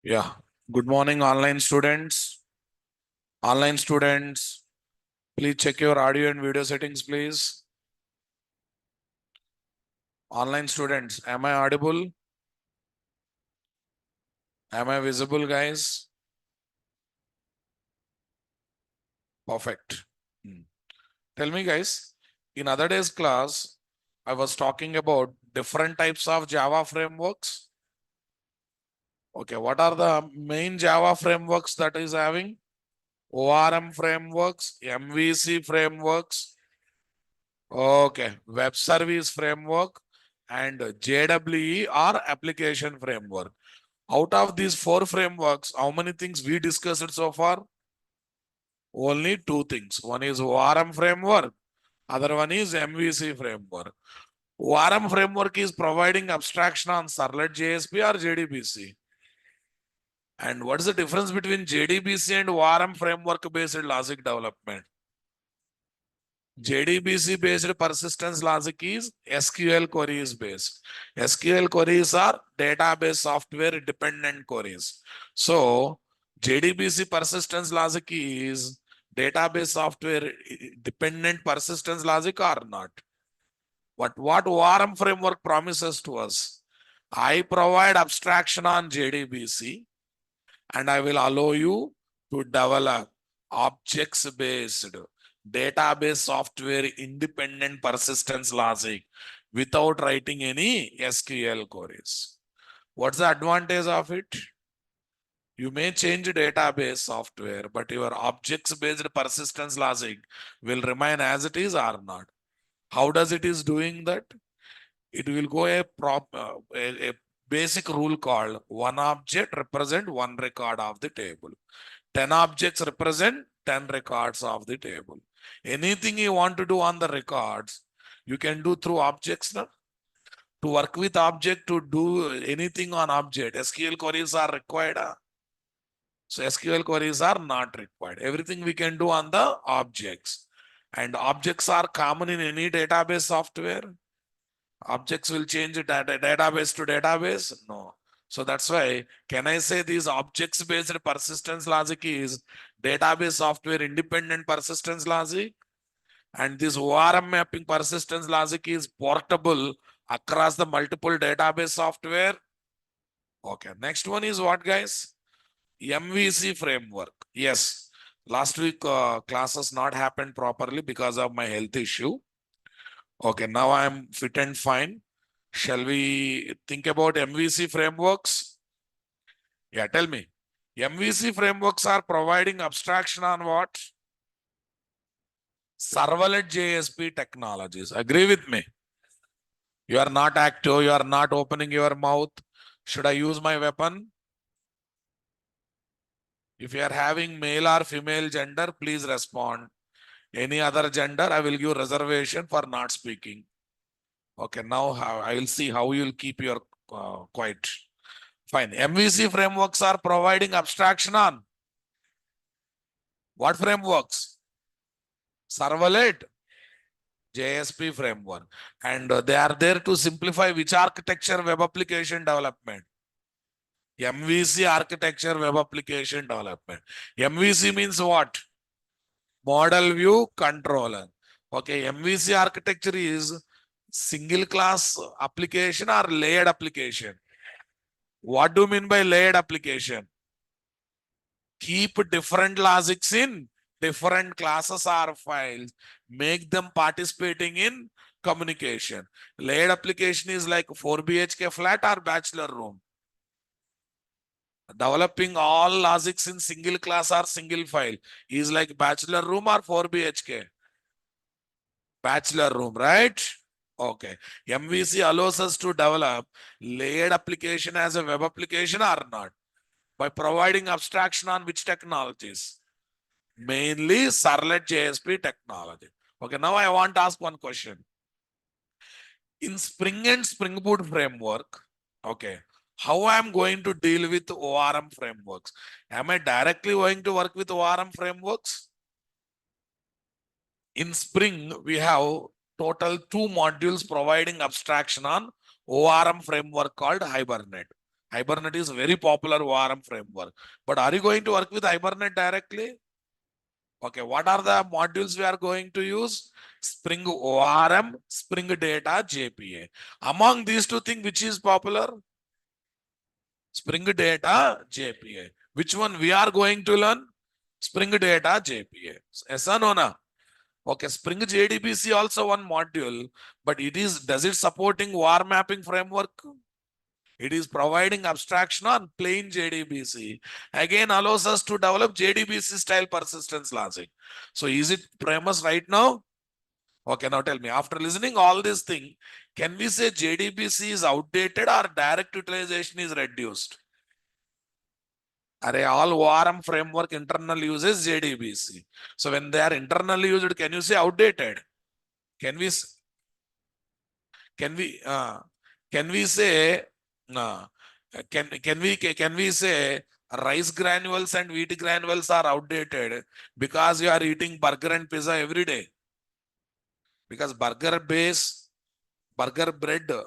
Yeah. Good morning, online students. Online students, please check your audio and video settings, please. Online students, am I audible? Am I visible, guys? Perfect. Hmm. Tell me, guys, in other day's class, I was talking about different types of Java frameworks. Okay, what are the main Java frameworks that is having? ORM frameworks, MVC frameworks, okay, web service framework, and JWE or application framework. Out of these four frameworks, how many things we discussed so far? Only two things. One is ORM framework, other one is MVC framework. ORM framework is providing abstraction on Servlet JSP or JDBC. And what is the difference between JDBC and ORM framework based logic development? JDBC based persistence logic is SQL queries based. SQL queries are database software dependent queries. So JDBC persistence logic is database software dependent persistence logic or not? What ORM framework promises to us? I provide abstraction on JDBC and I will allow you to develop objects based database software independent persistence logic without writing any SQL queries. What's the advantage of it? You may change database software, but your objects based persistence logic will remain as it is or not. How does it is doing that? It will go a basic rule called one object represent one record of the table. 10 objects represent 10 records of the table. Anything you want to do on the records, you can do through objects. Now. To work with object, to do anything on object, SQL queries are required. So SQL queries are not required. Everything we can do on the objects. And objects are common in any database software. Objects will change database to database? No. So that's why, can I say these objects based persistence logic is database software independent persistence logic? And this ORM mapping persistence logic is portable across the multiple database software? Okay, next one is what, guys? MVC framework. Yes, last week classes not happened properly because of my health issue. Okay, now I am fit and fine. Shall we think about MVC frameworks? Yeah, tell me. MVC frameworks are providing abstraction on what? Servlet JSP technologies. Agree with me? You are not active. You are not opening your mouth. Should I use my weapon? If you are having male or female gender, please respond. Any other gender, I will give reservation for not speaking. Okay, now I will see how you will keep your quiet. Fine. MVC frameworks are providing abstraction on what frameworks? Servlet JSP framework. And they are there to simplify which architecture web application development? MVC architecture web application development. MVC means what? Model view controller. Okay, MVC architecture is single class application or layered application. What do you mean by layered application? Keep different logics in different classes or files, make them participating in communication. Layered application is like 4 BHK flat or bachelor room. Developing all logics in single class or single file is like bachelor room or 4 BHK. Bachelor room, right? Okay. MVC allows us to develop layered application as a web application or not? By providing abstraction on which technologies? Mainly Servlet JSP technology. Okay, now I want to ask one question. In Spring and Spring Boot framework, okay, how I am going to deal with ORM frameworks? Am I directly going to work with ORM frameworks? In Spring, we have total 2 modules providing abstraction on ORM framework called Hibernate. Hibernate is very popular ORM framework. But are you going to work with Hibernate directly? Okay, what are the modules we are going to use? Spring ORM, Spring Data, JPA. Among these two things, which is popular? Spring Data, JPA. Which one we are going to learn? Spring Data, JPA. Yes or no? Na? Okay, Spring JDBC also one module, but does it supporting war mapping framework? It is providing abstraction on plain JDBC. Again, allows us to develop JDBC style persistence logic. So is it premise right now? Okay, now tell me, after listening all this thing, can we say JDBC is outdated or direct utilization is reduced? All ORM framework internal uses JDBC. So when they are internally used, can you say outdated? Can we can we uh, can we say uh, can we say rice granules and wheat granules are outdated because you are eating burger and pizza every day? Because burger bread,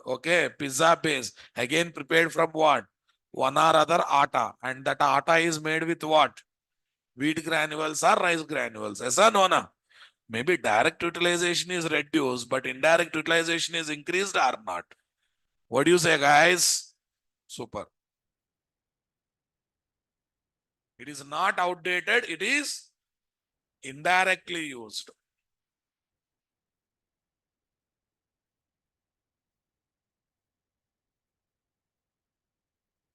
okay, pizza base, again prepared from what? One or other atta, and that atta is made with what? Wheat granules or rice granules. Yes or no? Na? Maybe direct utilization is reduced, but indirect utilization is increased or not? What do you say, guys? Super. It is not outdated, it is indirectly used.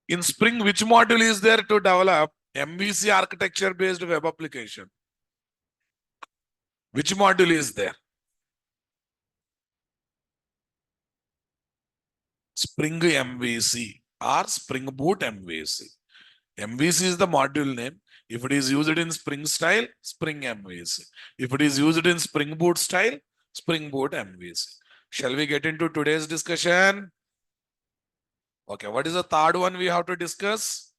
In Spring, which module is there to develop MVC architecture based web application? Which module is there? Spring MVC or Spring Boot MVC. MVC is the module name. If it is used in Spring style, Spring MVC. If it is used in Spring Boot style, Spring Boot MVC. Shall we get into today's discussion? Okay, what is the third one we have to discuss?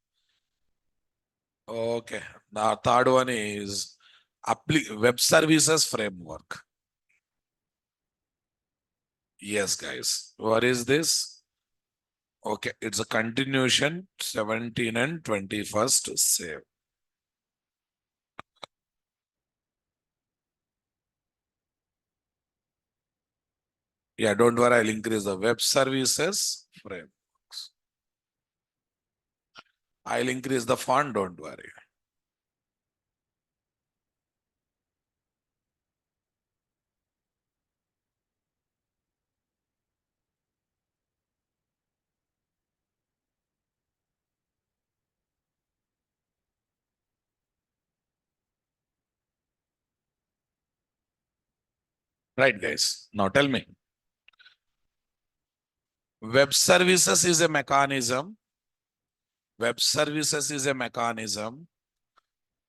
Okay, now third one is web services framework. Yes, guys. What is this? Okay, it's a continuation, 17 and 21st save. Yeah, don't worry, I'll increase the web services frameworks. I'll increase the font, don't worry. Right, guys. Now tell me. Web services is a mechanism. Web services is a mechanism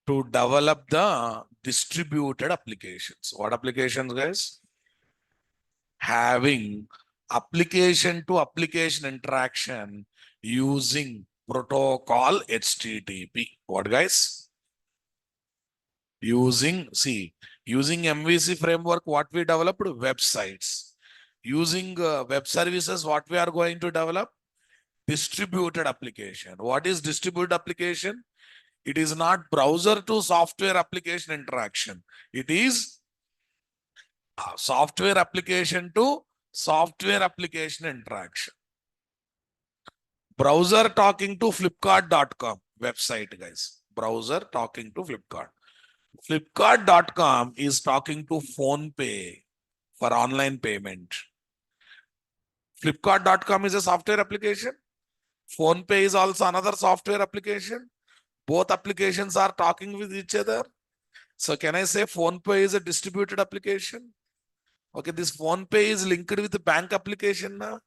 to develop the distributed applications. What applications, guys? Having application to application interaction using protocol HTTP. What, guys? Using MVC framework, what we developed? Websites. Using web services, what we are going to develop? Distributed application. What is distributed application? It is not browser to software application interaction. It is software application to software application interaction. Browser talking to flipkart.com website, guys. Browser talking to Flipkart. Flipkart.com is talking to PhonePe for online payment. Flipkart.com is a software application. PhonePe is also another software application. Both applications are talking with each other. So can I say PhonePe is a distributed application? Okay, this PhonePe is linked with the bank application now.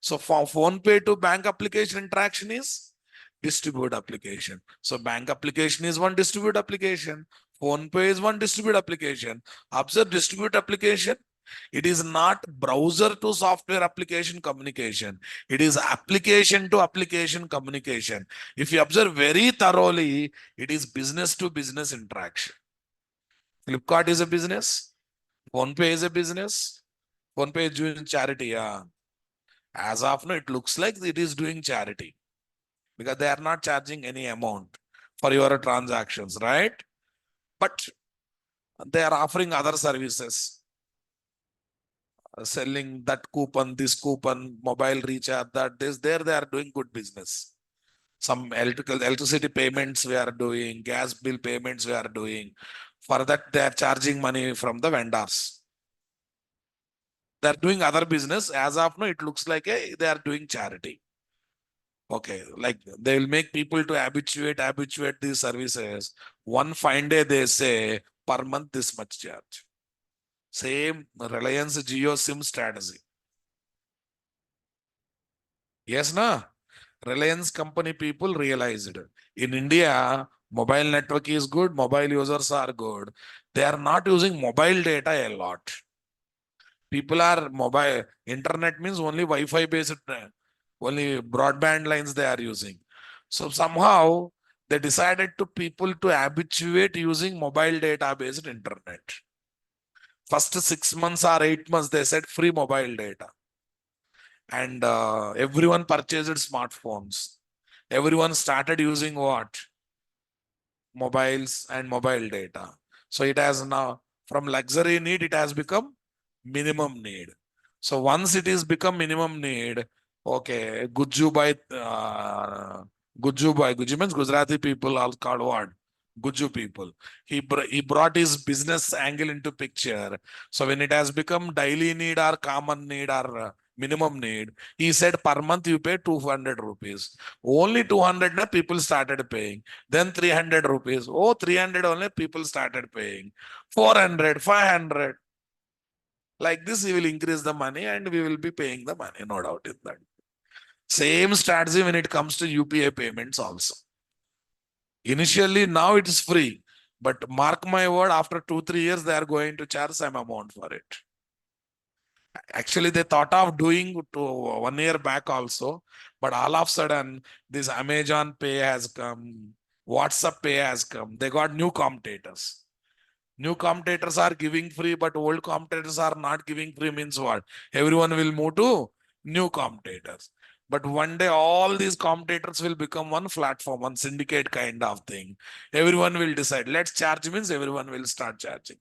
So for PhonePe to bank application interaction is distributed application. So bank application is one distributed application. PhonePe is one distributed application. Observe distributed application. It is not browser to software application communication. It is application to application communication. If you observe very thoroughly, it is business to business interaction. Flipkart is a business. PhonePe is a business. PhonePe is doing charity. Yeah. As of now, it looks like it is doing charity. because they are not charging any amount for your transactions, right? But they are offering other services, selling that coupon, this coupon, mobile recharge, that this, there they are doing good business. Some electricity payments we are doing, gas bill payments we are doing. For that, they are charging money from the vendors. They are doing other business. As of now, it looks like they are doing charity. Okay, like they will make people to habituate these services. One fine day they say per month this much charge. Same Reliance Jio SIM strategy. Yes, na? Reliance company people realized in India, mobile network is good, mobile users are good. They are not using mobile data a lot. People are mobile, internet means only Wi-Fi based, only broadband lines they are using. So somehow they decided to people to habituate using mobile data based internet. First 6 months or 8 months, they said free mobile data. And everyone purchased smartphones. Everyone started using what? Mobiles and mobile data. So it has now, from luxury need, it has become minimum need. So once it is become minimum need, okay, Guju means Gujarati people are called what? Guju people. He brought his business angle into picture. So when it has become daily need or common need or minimum need, he said per month you pay 200 rupees. Only 200 people started paying. Then 300 rupees. Oh, 300 only people started paying. 400, 500. Like this, he will increase the money and we will be paying the money. No doubt in that. Same strategy when it comes to UPI payments also. Initially, now it is free. But mark my word, after 2-3 years, they are going to charge some amount for it. Actually, they thought of doing to 1 year back also, but all of a sudden, this Amazon Pay has come, WhatsApp Pay has come. They got new competitors. New competitors are giving free, but old competitors are not giving free means what? Everyone will move to new competitors. But one day, all these competitors will become one platform, one syndicate kind of thing. Everyone will decide, let's charge means everyone will start charging.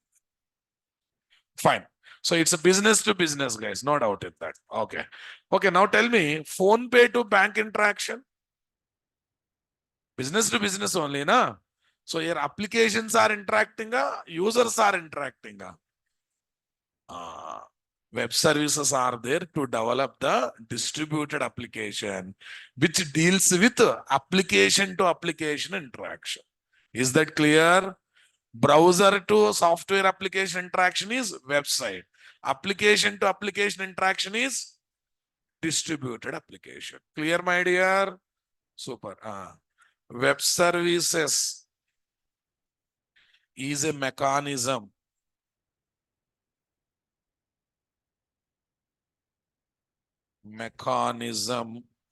Fine. So it's a business to business, guys. No doubt in that. Okay. Okay. Now tell me, phone pay to bank interaction? Business to business only, na? So your applications are interacting, users are interacting. Web services are there to develop the distributed application, which deals with application to application interaction. Is that clear? Browser to software application interaction is website. Application to application interaction is distributed application. Clear, my dear? Super. Web services is a mechanism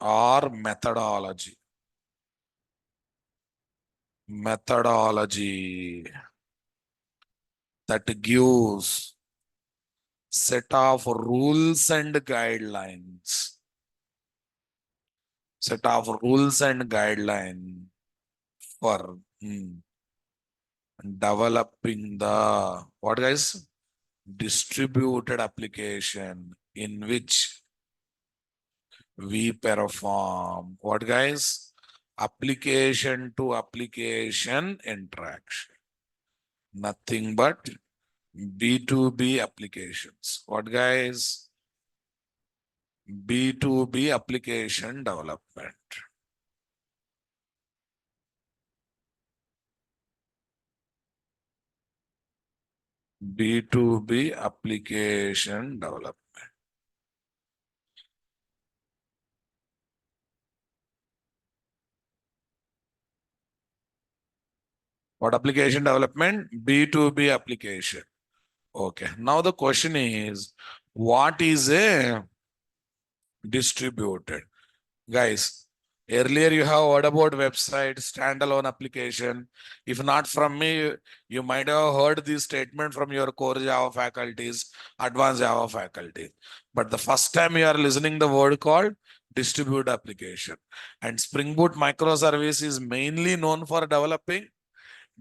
or methodology that gives set of rules and guidelines for developing the what, guys? Distributed application in which we perform what, guys? Application to application interaction. Nothing but B2B applications. What, guys? B2B application development. B2B application development. What application development? B2B application. Okay. Now the question is, what is a distributed? Guys, earlier you have heard about website, standalone application. If not from me, you might have heard this statement from your core Java faculties, advanced Java faculty. But the first time you are listening the word called distributed application. And Spring Boot microservice is mainly known for developing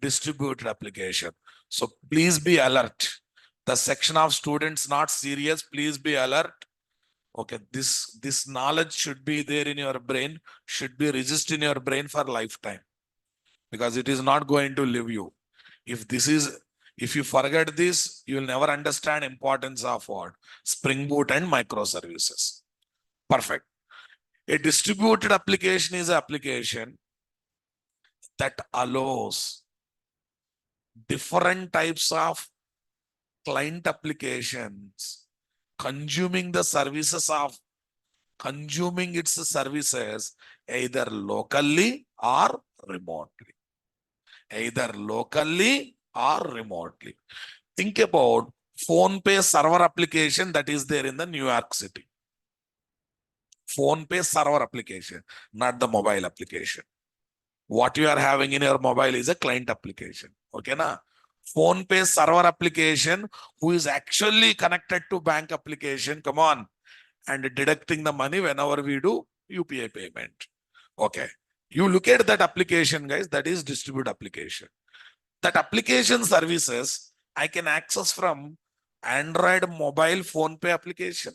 distributed application. So please be alert. The section of students not serious, please be alert. Okay, this knowledge should be there in your brain, should be registered in your brain for lifetime, because it is not going to leave you. If you forget this, you will never understand importance of what? Spring Boot and microservices. Perfect. A distributed application is an application that allows different types of client applications consuming its services either locally or remotely. Either locally or remotely. Think about PhonePe server application that is there in the New York City. PhonePe server application, not the mobile application. What you are having in your mobile is a client application. Okay, na? PhonePe server application, who is actually connected to bank application, come on, and deducting the money whenever we do UPI payment. Okay. You look at that application, guys, that is distributed application. That application services I can access from Android mobile PhonePe application.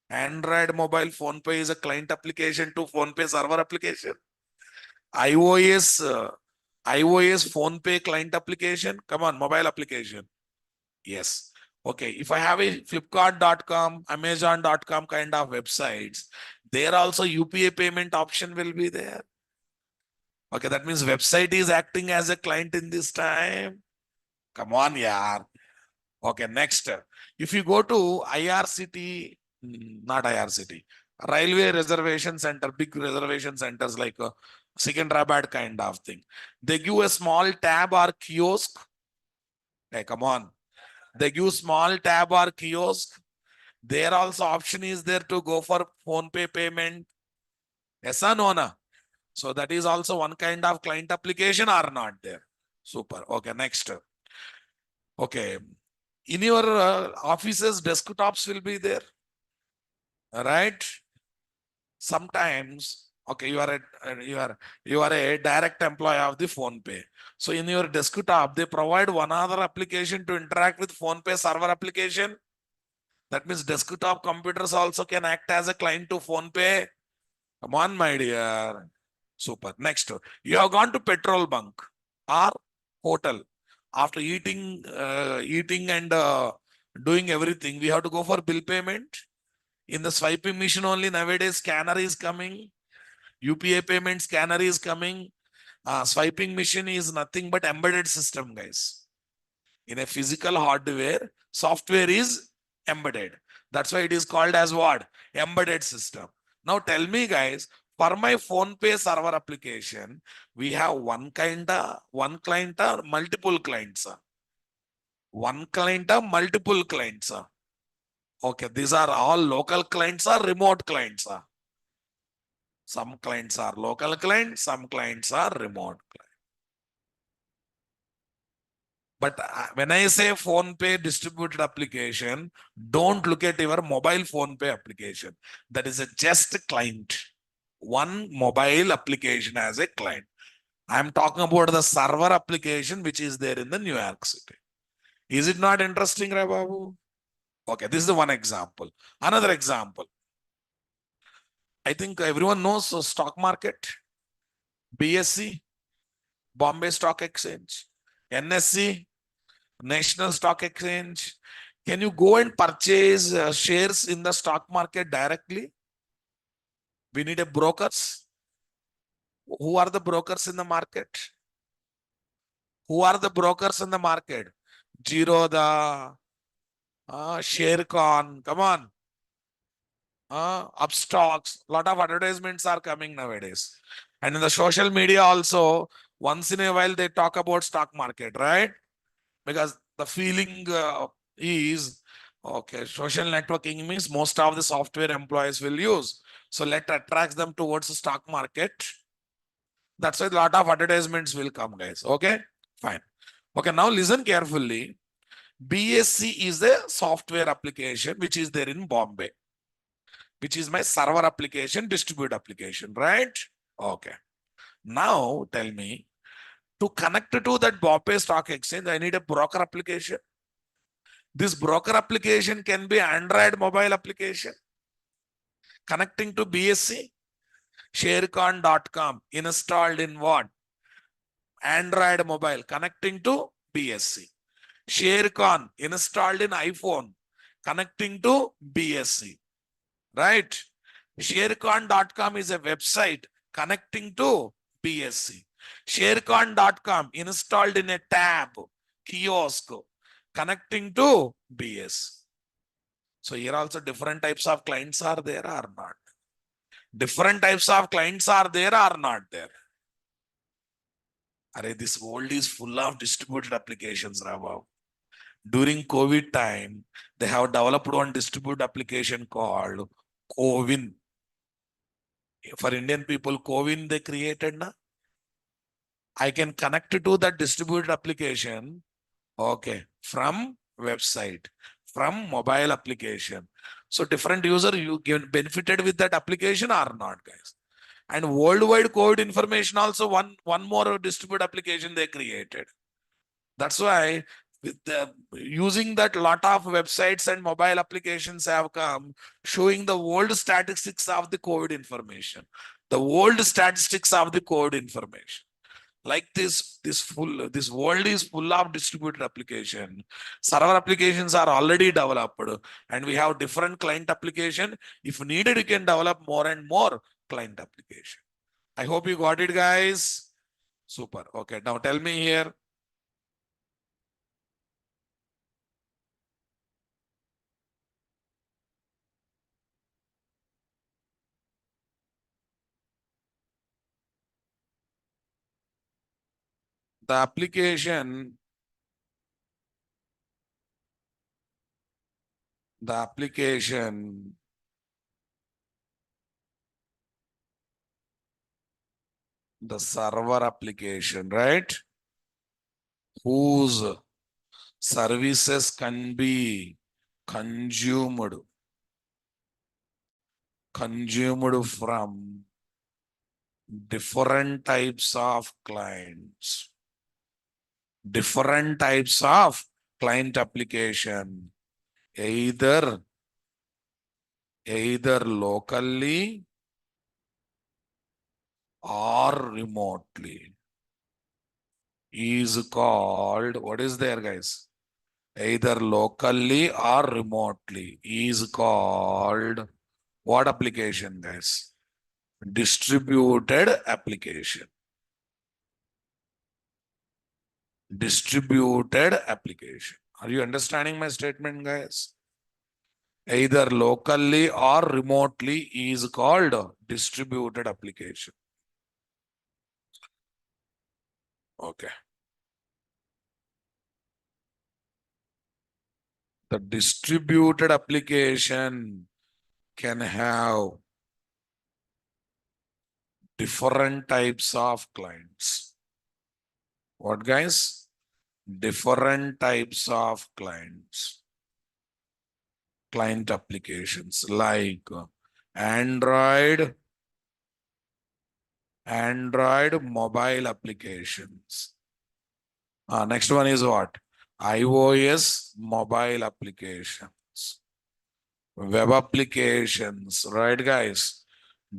Android mobile PhonePe is a client application to PhonePe server application. iOS PhonePe client application. Come on, mobile application. Yes. Okay. If I have a Flipkart.com, Amazon.com kind of websites, there also UPI payment option will be there. Okay. That means website is acting as a client in this time. Come on, yeah. Okay. Next. If you go to IRCT, not IRCT, railway reservation center, big reservation centers like Secunderabad kind of thing. They give a small tab or kiosk. Hey, come on. They give small tab or kiosk. There also option is there to go for PhonePe payment. Yes or no? So that is also one kind of client application or not there. Super. Okay, next. Okay. In your offices, desktops will be there. All right. Sometimes, okay, you are a direct employee of the PhonePe. So in your desktop, they provide one other application to interact with PhonePe server application. That means desktop computers also can act as a client to PhonePe. Come on, my dear. Super. Next, you have gone to petrol bunk or hotel. After eating and doing everything, we have to go for bill payment. In the swiping machine only nowadays, scanner is coming. UPI payment scanner is coming. Swiping machine is nothing but embedded system, guys. In a physical hardware, software is embedded. That's why it is called as what? Embedded system. Now tell me, guys, for my PhonePe server application, we have one client or multiple clients. One client or multiple clients. Okay, these are all local clients or remote clients. Some clients are local clients, some clients are remote clients. But when I say PhonePe distributed application, don't look at your mobile PhonePe application. That is a just client. One mobile application as a client. I'm talking about the server application which is there in the New York City. Is it not interesting, Babu? Okay, this is the one example. Another example. I think everyone knows the stock market. BSE, Bombay Stock Exchange. NSE, National Stock Exchange. Can you go and purchase shares in the stock market directly? We need a brokers. Who are the brokers in the market? Who are the brokers in the market? Zerodha, Sharekhan, come on. Upstocks, lot of advertisements are coming nowadays. And in the social media also, once in a while they talk about stock market, right? Because the feeling is, okay, social networking means most of the software employees will use. So let attracts them towards the stock market. That's why a lot of advertisements will come, guys. Okay, fine. Okay, now listen carefully. BSC is a software application which is there in Bombay. which is my server application, distribute application, right? Okay. Now tell me, to connect to that Bombay Stock Exchange, I need a broker application. This broker application can be Android mobile application connecting to BSC. Sharecon.com installed in what? Android mobile connecting to BSC. Sharecon installed in iPhone connecting to BSC. Right? Sharecon.com is a website connecting to BSC. Sharecon.com installed in a tab, kiosk, connecting to BSC. So here also different types of clients are there or not? Different types of clients are there or not there? Array, this world is full of distributed applications, Rama. During COVID time, they have developed one distributed application called Cowin. For Indian people, Cowin they created. Na? I can connect to that distributed application, okay, from website, from mobile application. So different user, you get benefited with that application or not, guys? And worldwide COVID information also one more distributed application they created. That's why with using that, lot of websites and mobile applications have come showing the world statistics of the COVID information, the world statistics of the COVID information. Like this world is full of distributed application. Server applications are already developed, and we have different client application. If needed, you can develop more and more client application. I hope you got it, guys. Super. Okay, now tell me here. The application, the application, the server application, right? Whose services can be consumed from different types of clients, different types of client application, either locally or remotely, is called, what is there, guys? Either locally or remotely is called what application, guys? Distributed application. Distributed application. Are you understanding my statement, guys? Either locally or remotely is called distributed application. Okay. The distributed application can have different types of clients. What, guys? Different types of clients. Client applications like Android mobile applications. Next one is what? iOS mobile applications. Web applications, right, guys?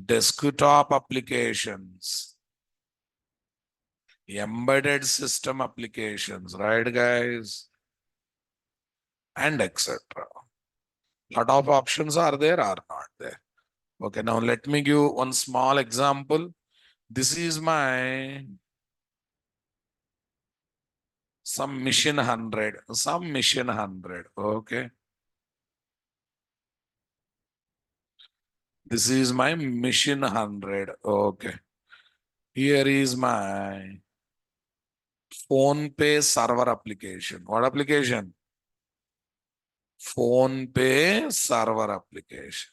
Desktop applications. Embedded system applications, right, guys? And etc. Lot of options are there or not there. Okay, now let me give one small example. This is my some mission 100, some mission 100. Okay. This is my mission 100. Okay. Here is my PhonePe server application. What application? PhonePe server application.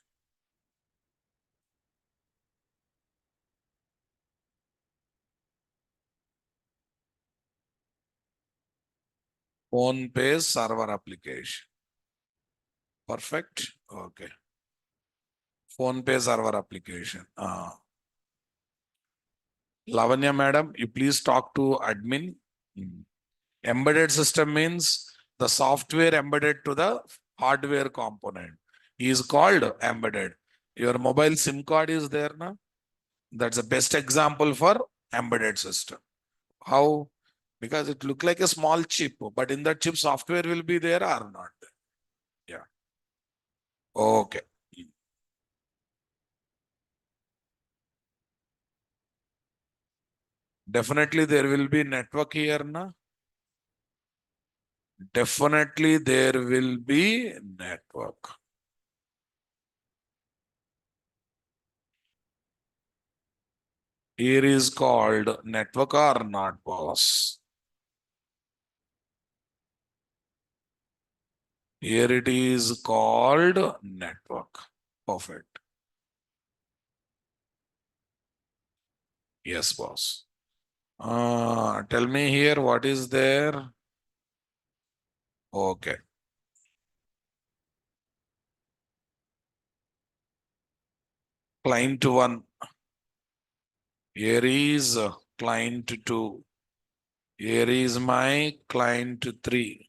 PhonePe server application. Perfect. Okay. Phone Pay server application. Lavanya madam, you please talk to admin. Embedded system means the software embedded to the hardware component is called embedded. Your mobile SIM card is there now. That's the best example for embedded system. How? Because it look like a small chip, but in that chip software will be there or not. Yeah. Okay. Definitely there will be network here now. Definitely there will be network. Here is called network or not, boss. Here it is called network. Perfect. Yes, boss. Tell me here what is there. Okay. Client one. Here is client two. Here is my client three.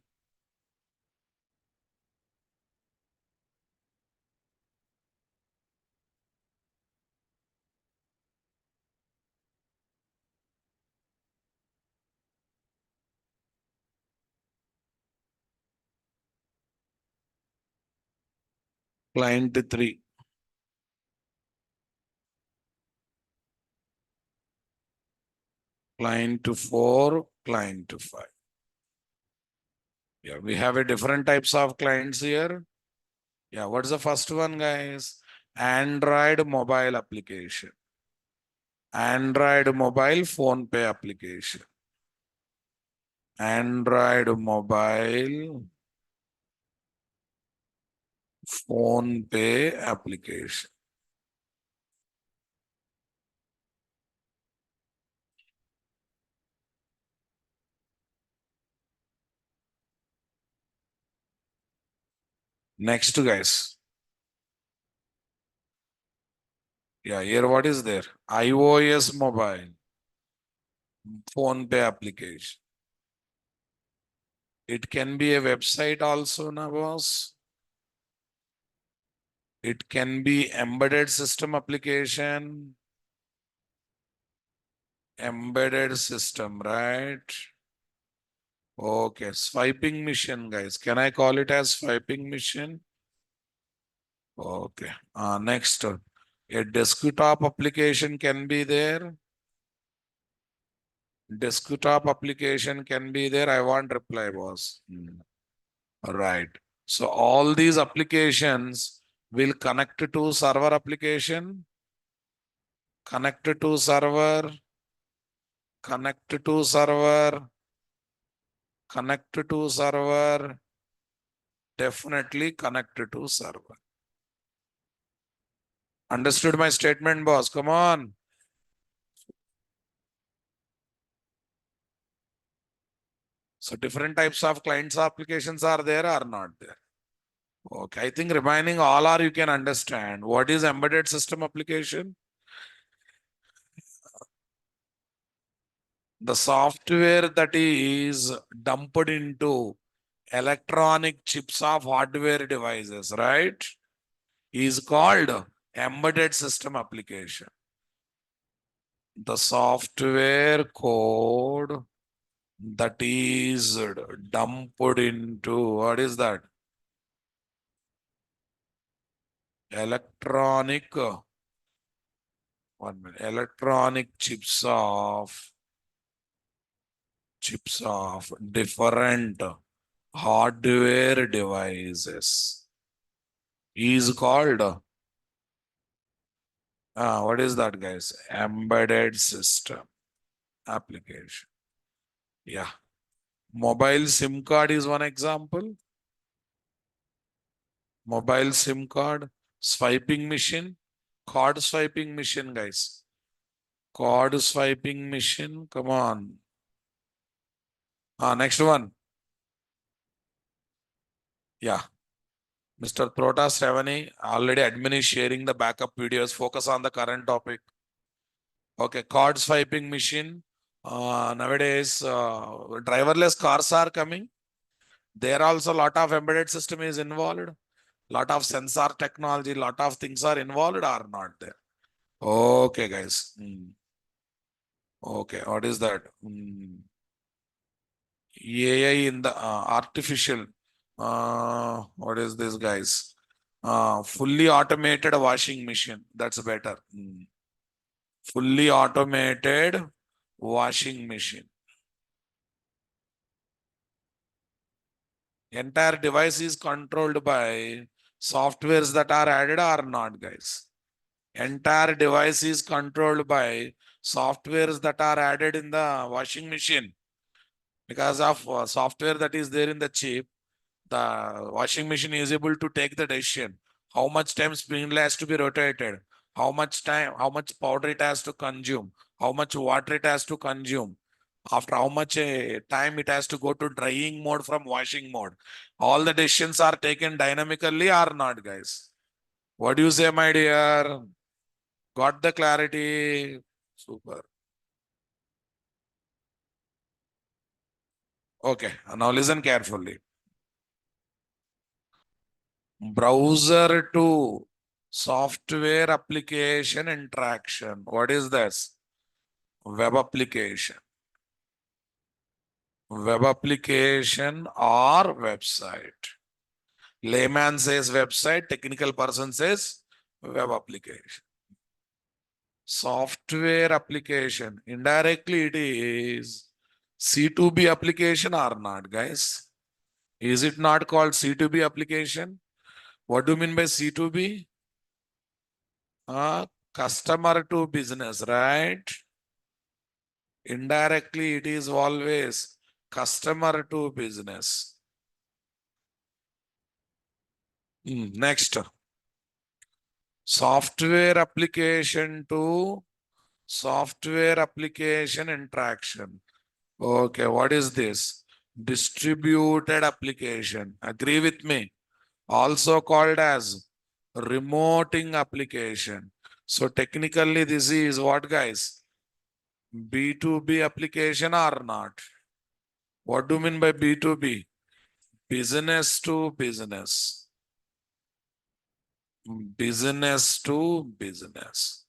Client three. Client four. Client five. Yeah, we have a different types of clients here. Yeah, what's the first one, guys? Android mobile application. Android mobile phone pay application. Android mobile phone pay application. Next, guys. Yeah, here what is there? iOS mobile phone pay application. It can be a website also, na boss. It can be embedded system application. Embedded system, right? Okay, swiping machine, guys. Can I call it as swiping machine? Okay. Next, a desktop application can be there. Desktop application can be there. I want reply, boss. Right. So all these applications will connect to server application, connect to server, connect to server, connect to server, definitely connect to server. Understood my statement, boss? Come on. So different types of clients applications are there or not there? Okay, I think remaining all are you can understand. What is embedded system application? The software that is dumped into electronic chips of hardware devices, right? Is called embedded system application. The software code that is dumped into, what is that? Electronic, one minute, electronic chips of different hardware devices is called, what is that, guys? Embedded system application. Yeah. Mobile SIM card is one example. Mobile SIM card, swiping machine, card swiping machine, guys. Card swiping machine. Come on. Next one. Yeah. Mr. Prota Stravani, already admin is sharing the backup videos. Focus on the current topic. Okay, card swiping machine. Nowadays, driverless cars are coming. There also a lot of embedded system is involved. Lot of sensor technology, lot of things are involved or not there. Okay, guys. Okay, what is that? AI in the artificial. What is this, guys? Fully automated washing machine. That's better. Fully automated washing machine. Entire device is controlled by softwares that are added or not, guys. Entire device is controlled by softwares that are added in the washing machine. Because of software that is there in the chip, the washing machine is able to take the decision. How much time spindle has to be rotated? How much time, how much powder it has to consume? How much water it has to consume? After how much time it has to go to drying mode from washing mode? All the decisions are taken dynamically or not, guys? What do you say, my dear? Got the clarity? Super. Okay, now listen carefully. Browser to software application interaction. What is this? Web application. Web application or website. Layman says website, technical person says web application. Software application. Indirectly, it is C2B application or not, guys? Is it not called C2B application? What do you mean by C2B? Customer to business, right? Indirectly, it is always customer to business. Next, software application to software application interaction. Okay, what is this? Distributed application. Agree with me. Also called as remoting application. So technically, this is what, guys? B2B application or not? What do you mean by B2B? Business to business. Business to business.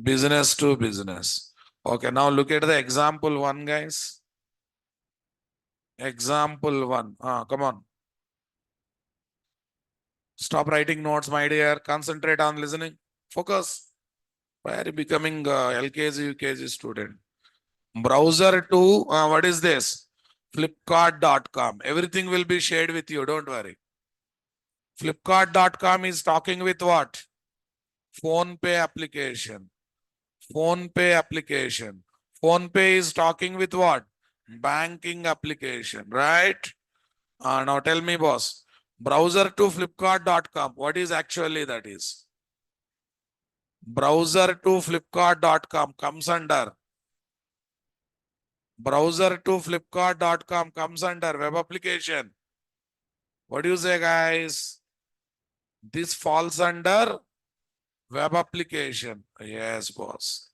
Business to business. Okay, now look at the example one, guys. Example one. Come on. Stop writing notes, my dear. Concentrate on listening. Focus. Why are you becoming LKG, UKG student? Browser to, what is this? Flipkart.com. Everything will be shared with you. Don't worry. Flipkart.com is talking with what? PhonePe application. PhonePe application. PhonePe is talking with what? Banking application, right? Now tell me, boss. Browser to Flipkart.com. What is actually that is? Browser to Flipkart.com comes under. Browser to Flipkart.com comes under web application. What do you say, guys? This falls under web application. Yes, boss.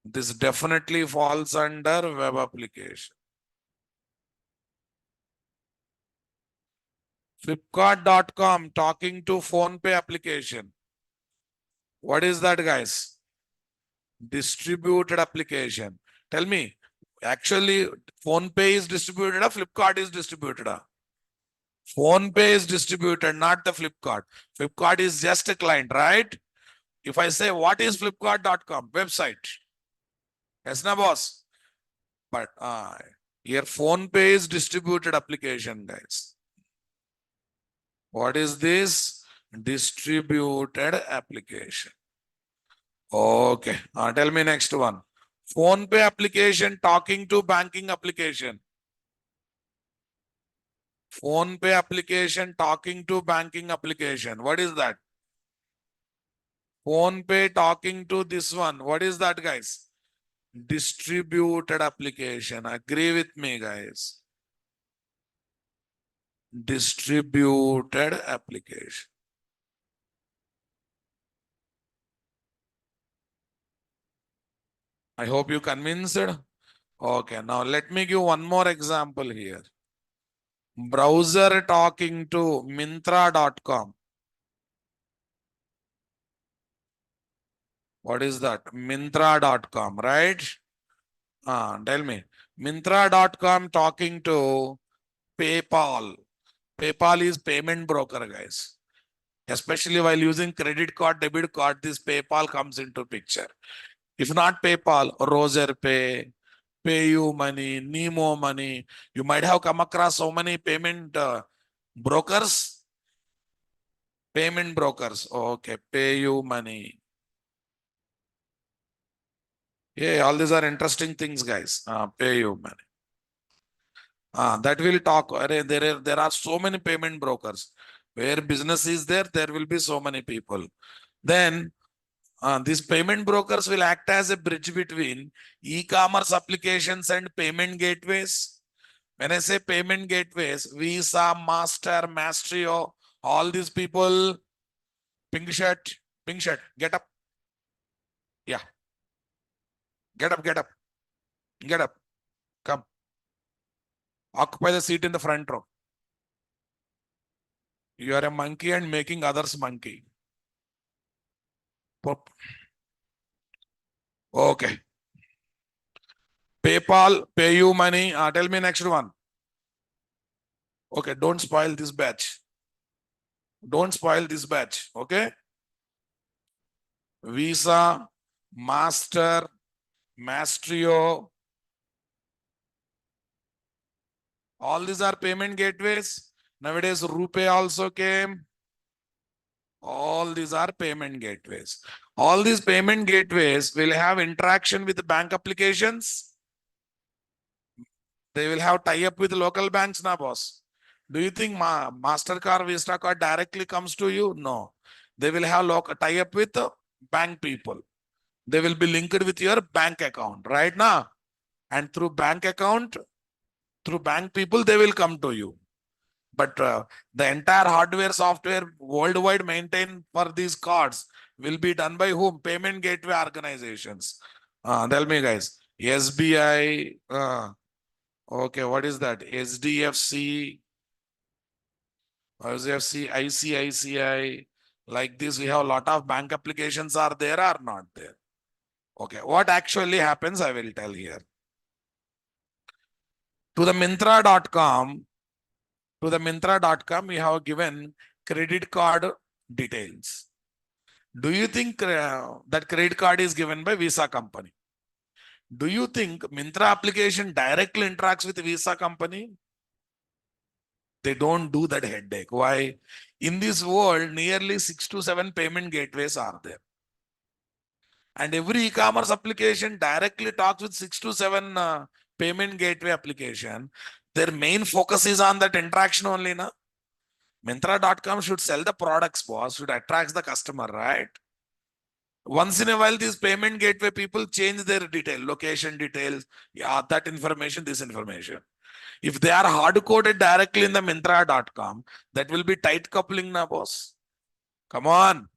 This definitely falls under web application. Flipkart.com talking to PhonePe application. What is that, guys? Distributed application. Tell me, actually, PhonePe is distributed or Flipkart is distributed? PhonePe is distributed, not the Flipkart. Flipkart is just a client, right? If I say, what is Flipkart.com? Website. Yes, na, boss? But here PhonePe is distributed application, guys. What is this? Distributed application. Okay. Tell me next one. PhonePe application talking to banking application. PhonePe application talking to banking application. What is that? PhonePe talking to this one. What is that, guys? Distributed application. Agree with me, guys. Distributed application. I hope you convinced. Okay, now let me give one more example here. Browser talking to Myntra.com. What is that? Myntra.com, right? Tell me. Myntra.com talking to PayPal. PayPal is payment broker, guys. Especially while using credit card, debit card, this PayPal comes into picture. If not PayPal, Roger Pay, PayU Money, Nemo Money. You might have come across so many payment brokers. Payment brokers. Okay, PayU Money. Yeah, all these are interesting things, guys. PayU Money. That will talk. There are so many payment brokers. Where business is there, there will be so many people. Then these payment brokers will act as a bridge between e-commerce applications and payment gateways. When I say payment gateways, Visa, Master, Mastrio, all these people, pink shirt, get up. Yeah, get up, get up, get up. Come, occupy the seat in the front row. You are a monkey and making others monkey. Pop. Okay. PayPal, PayU Money. Tell me next one. Okay, don't spoil this batch. Don't spoil this batch. Okay. Visa, Master, Mastrio. All these are payment gateways. Nowadays, RuPay also came. All these are payment gateways. All these payment gateways will have interaction with the bank applications. They will have tie-up with local banks, na boss. Do you think MasterCard, Visa card directly comes to you? No. They will have tie-up with bank people. They will be linked with your bank account, right now. And through bank account, through bank people, they will come to you. But the entire hardware, software worldwide maintained for these cards will be done by whom? Payment gateway organizations. Tell me, guys. SBI. Okay, what is that? SDFC, ICICI. Like this, we have a lot of bank applications are there or not there. Okay, what actually happens, I will tell here. To the Myntra.com, we have given credit card details. Do you think that credit card is given by Visa company? Do you think Myntra application directly interacts with Visa company? They don't do that headache. Why? In this world, nearly 6 to 7 payment gateways are there. And every e-commerce application directly talks with 6 to 7 payment gateway application. Their main focus is on that interaction only. Na? Myntra.com should sell the products, boss, should attract the customer, right? Once in a while, these payment gateway people change their detail, location details, yeah, that information, this information. If they are hard coded directly in the Myntra.com, that will be tight coupling, na boss. Come on.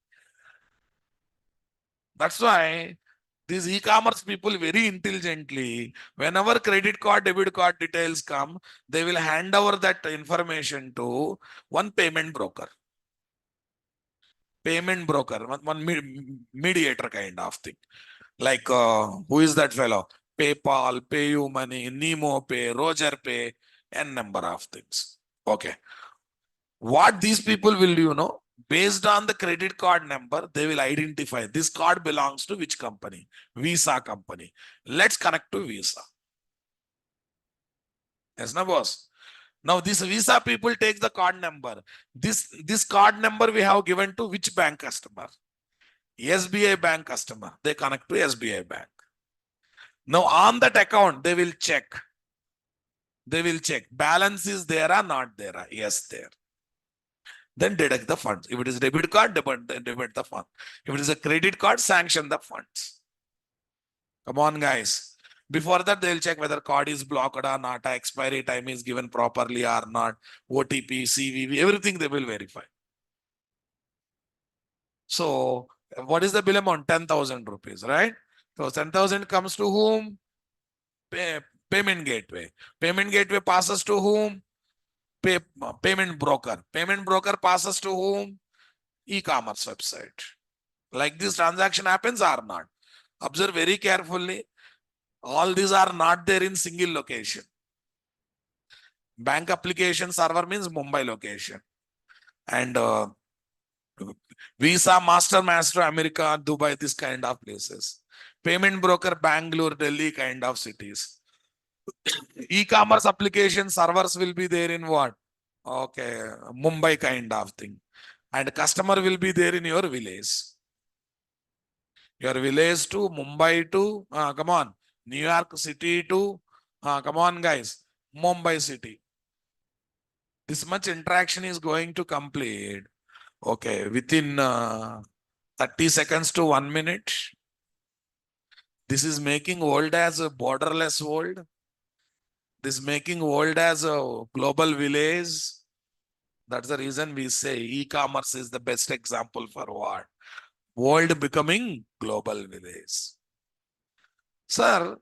That's why these e-commerce people very intelligently, whenever credit card, debit card details come, they will hand over that information to one payment broker. Payment broker, one mediator kind of thing. Like, who is that fellow? PayPal, PayU Money, Nemo Pay, Roger Pay, and number of things. Okay. What these people will do, based on the credit card number, they will identify this card belongs to which company? Visa company. Let's connect to Visa. Yes, na boss? Now this Visa people take the card number. This card number we have given to which bank customer? SBI bank customer. They connect to SBI bank. Now on that account, they will check. They will check. Balance is there or not there? Yes, there. Then deduct the funds. If it is debit card, debit the fund. If it is a credit card, sanction the funds. Come on, guys. Before that, they'll check whether card is blocked or not, expiry time is given properly or not, OTP, CVV, everything they will verify. So what is the bill amount? 10,000 rupees, right? So 10,000 comes to whom? Payment gateway. Payment gateway passes to whom? Payment broker. Payment broker passes to whom? E-commerce website. Like this transaction happens or not? Observe very carefully. All these are not there in single location. Bank application server means Mumbai location. And Visa, Master, America, Dubai, this kind of places. Payment broker, Bangalore, Delhi kind of cities. E-commerce application servers will be there in what? Okay, Mumbai kind of thing. And customer will be there in your village. Your village to Mumbai to, come on, New York City to, come on guys, Mumbai City. This much interaction is going to complete, okay, within 30 seconds to 1 minute. This is making world as a borderless world. This is making world as a global village. That's the reason we say e-commerce is the best example for what? World becoming global village. Sir,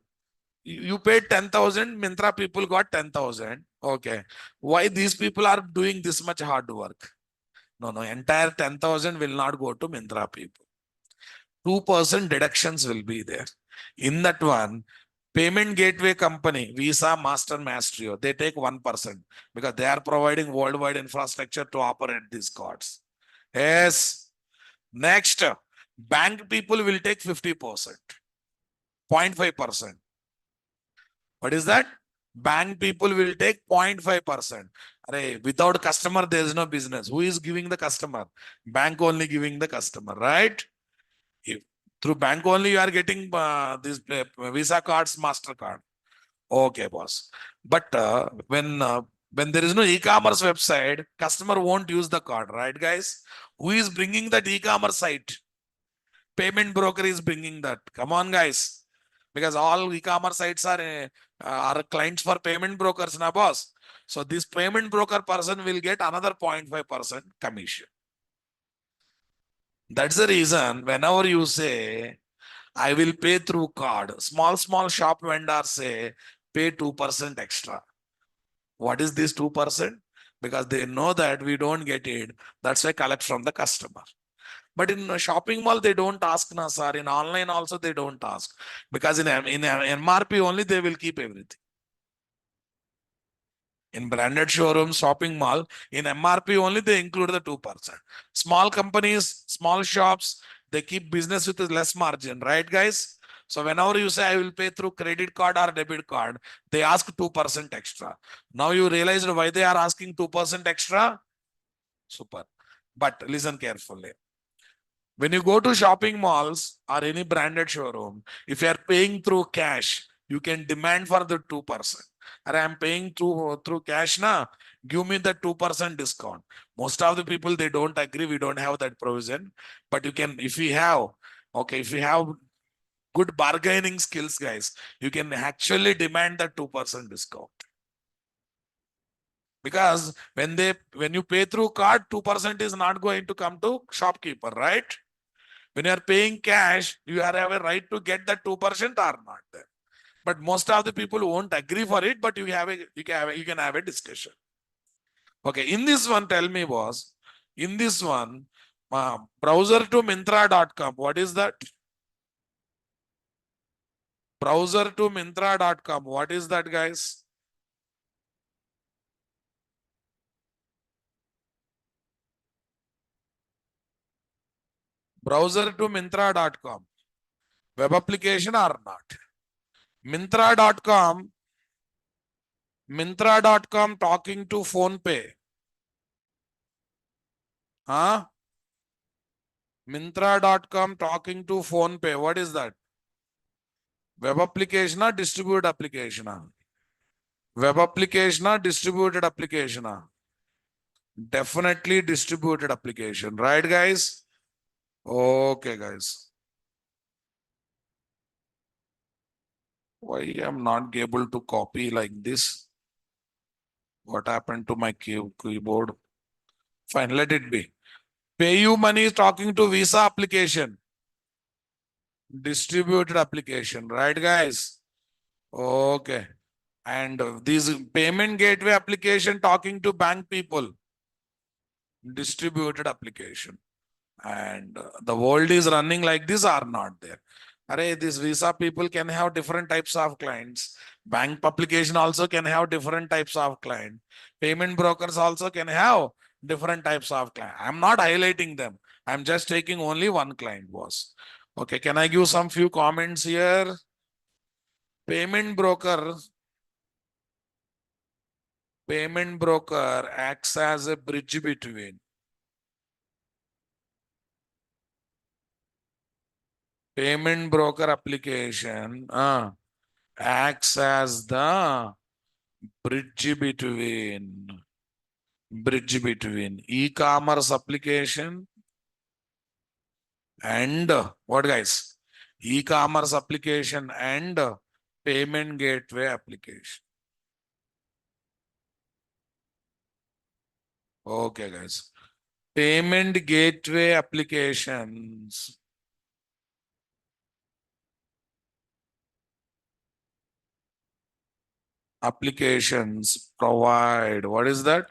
you paid 10,000, Myntra people got 10,000. Okay. Why these people are doing this much hard work? No, entire 10,000 will not go to Myntra people. 2% deductions will be there. In that one, payment gateway company, Visa, Master, Mastrio, they take 1% because they are providing worldwide infrastructure to operate these cards. Yes. Next, bank people will take 50%, 0.5%. What is that? Bank people will take 0.5%. Without customer, there is no business. Who is giving the customer? Bank only giving the customer, right? If through bank only you are getting these Visa cards, MasterCard. Okay, boss. But when there is no e-commerce website, customer won't use the card, right, guys? Who is bringing that e-commerce site? Payment broker is bringing that. Come on, guys. Because all e-commerce sites are clients for payment brokers, na boss. So this payment broker person will get another 0.5% commission. That's the reason whenever you say, I will pay through card, small shop vendors say, pay 2% extra. What is this 2%? Because they know that we don't get it. That's why collect from the customer. But in a shopping mall, they don't ask, na sir. In online also, they don't ask. Because in MRP only, they will keep everything. In branded showroom, shopping mall, in MRP only, they include the 2%. Small companies, small shops, they keep business with less margin, right, guys? So whenever you say, I will pay through credit card or debit card, they ask 2% extra. Now you realize why they are asking 2% extra? Super. But listen carefully. When you go to shopping malls or any branded showroom, if you are paying through cash, you can demand for the 2%. And I am paying through cash now. Give me the 2% discount. Most of the people, they don't agree. We don't have that provision. But you can, if we have, okay, if we have good bargaining skills, guys, you can actually demand that 2% discount. Because when you pay through card, 2% is not going to come to shopkeeper, right? When you are paying cash, you have a right to get that 2% or not there. But most of the people won't agree for it, but you can have a discussion. Okay, in this one, tell me, boss, in this one, browser to Myntra.com, what is that? Browser to Myntra.com, what is that, guys? Browser to Myntra.com, web application or not? Myntra.com talking to PhonePe. Huh? Myntra.com talking to PhonePe. What is that? Web application or distributed application? Web application or distributed application? Definitely distributed application. Right, guys? Okay, guys. Why I'm not able to copy like this? What happened to my keyboard? Fine, let it be. PayU Money is talking to Visa application. Distributed application, right, guys? Okay. And these payment gateway application talking to bank people. Distributed application. And the world is running like this or not there. Array, these Visa people can have different types of clients. Bank application also can have different types of client. Payment brokers also can have different types of client. I'm not highlighting them. I'm just taking only one client, boss. Okay, can I give some few comments here? Payment broker acts as a bridge between payment broker application acts as the bridge between e-commerce application and what, guys? E-commerce application and payment gateway application. Okay, guys. Payment gateway applications provide, what is that?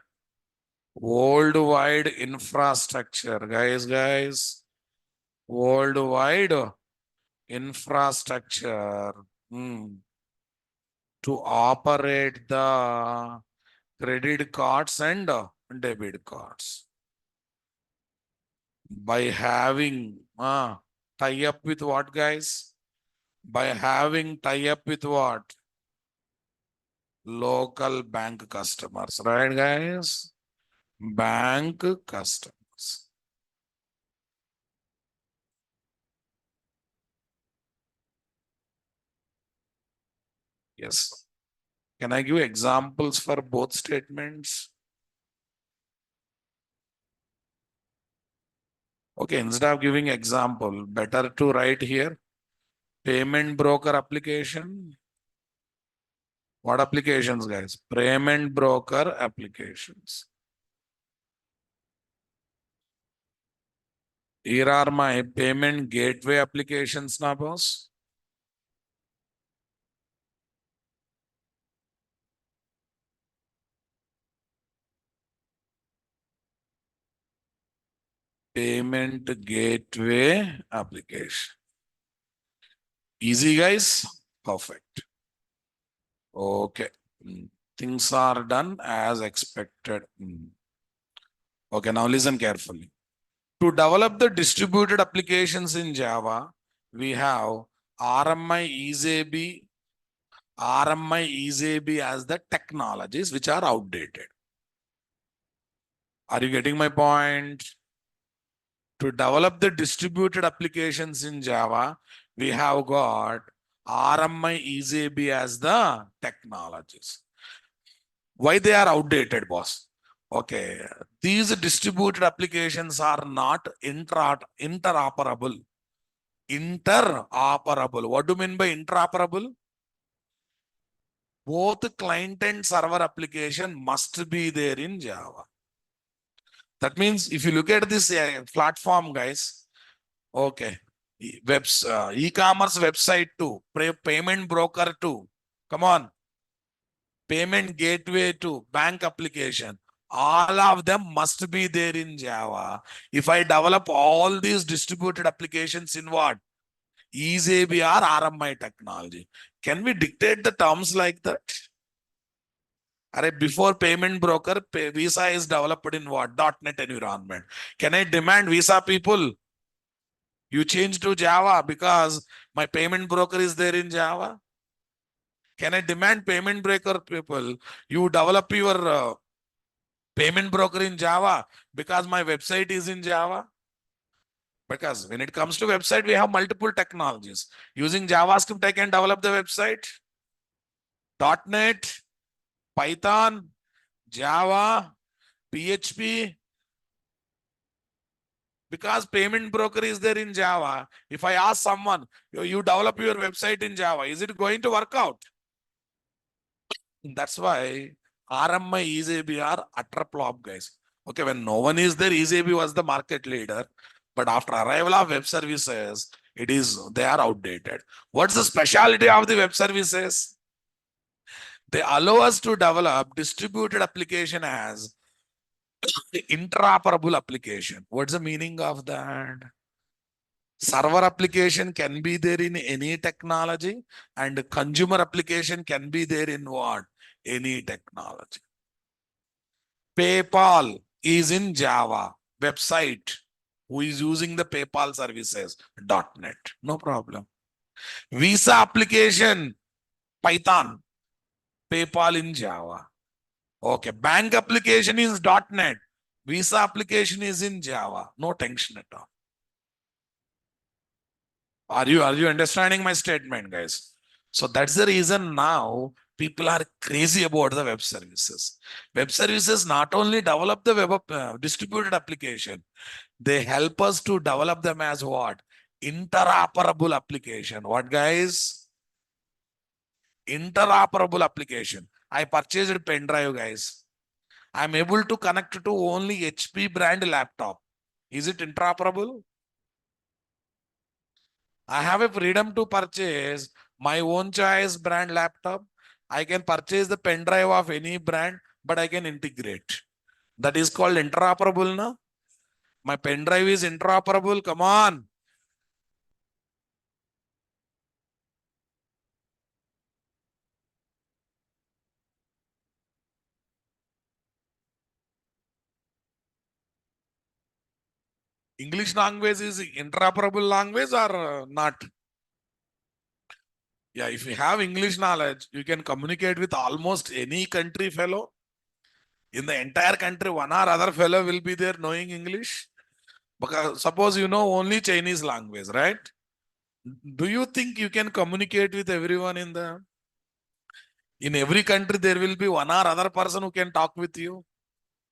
Worldwide infrastructure, guys. Worldwide infrastructure to operate the credit cards and debit cards by having tie up with what, guys? By having tie up with what? Local bank customers, right, guys? Bank customers. Yes. Can I give examples for both statements? Okay, instead of giving example, better to write here payment broker application. What applications, guys? Payment broker applications. Here are my payment gateway applications now, boss. Payment gateway application. Easy, guys? Perfect. Okay. Things are done as expected. Okay, now listen carefully. To develop the distributed applications in Java, we have RMI EasyB as the technologies which are outdated. Are you getting my point? To develop the distributed applications in Java, we have got RMI EasyB as the technologies. Why they are outdated, boss? Okay, these distributed applications are not interoperable. Interoperable. What do you mean by interoperable? Both client and server application must be there in Java. That means if you look at this platform, guys, okay, e-commerce website too, payment broker too, come on, payment gateway too, bank application, all of them must be there in Java. If I develop all these distributed applications in what? EasyB or RMI technology. Can we dictate the terms like that? Before payment broker, Visa is developed in what? .NET environment. Can I demand Visa people? You change to Java because my payment broker is there in Java. Can I demand payment broker people? You develop your payment broker in Java because my website is in Java. Because when it comes to website, we have multiple technologies. Using JavaScript, I can develop the website. .NET, Python, Java, PHP, Because payment broker is there in Java. If I ask someone, you develop your website in Java, is it going to work out? That's why RMI, EasyAB are utter flop, guys. Okay, when no one is there, EasyAB was the market leader. But after arrival of web services, they are outdated. What's the specialty of the web services? They allow us to develop distributed application as the interoperable application. What's the meaning of that? Server application can be there in any technology, and consumer application can be there in what? Any technology. PayPal is in Java. Website who is using the PayPal services, .NET, no problem. Visa application, Python. PayPal in Java. Okay, bank application is .NET. Visa application is in Java. No tension at all. Are you understanding my statement, guys? So that's the reason now people are crazy about the web services. Web services not only develop the distributed application, they help us to develop them as what? Interoperable application. What, guys? Interoperable application. I purchased a pen drive, guys. I'm able to connect to only HP brand laptop. Is it interoperable? I have a freedom to purchase my own choice brand laptop. I can purchase the pen drive of any brand, but I can integrate. That is called interoperable, no? My pen drive is interoperable. Come on. English language is interoperable language or not? Yeah, if you have English knowledge, you can communicate with almost any country fellow. In the entire country, one or other fellow will be there knowing English. Because suppose you know only Chinese language, right? Do you think you can communicate with everyone in every country? There will be one or other person who can talk with you.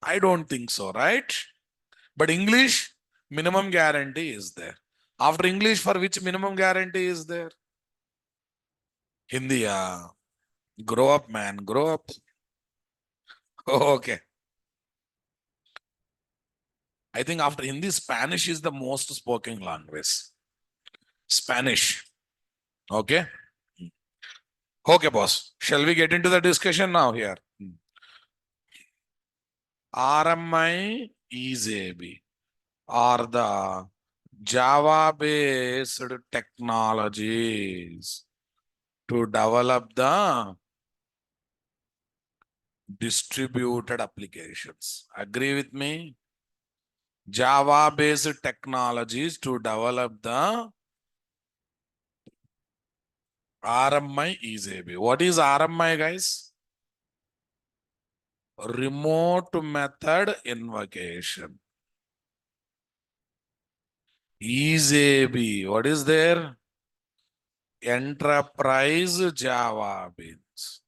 I don't think so, right? But English, minimum guarantee is there. After English, for which minimum guarantee is there? Hindi. Grow up, man. Grow up. Okay. I think after Hindi, Spanish is the most spoken language. Spanish. Okay. Okay, boss. Shall we get into the discussion now here? RMI EasyAB are the Java-based technologies to develop the distributed applications. Agree with me? Java-based technologies to develop the RMI EasyAB. What is RMI, guys? Remote method invocation. EasyAB. What is there? Enterprise Java beans.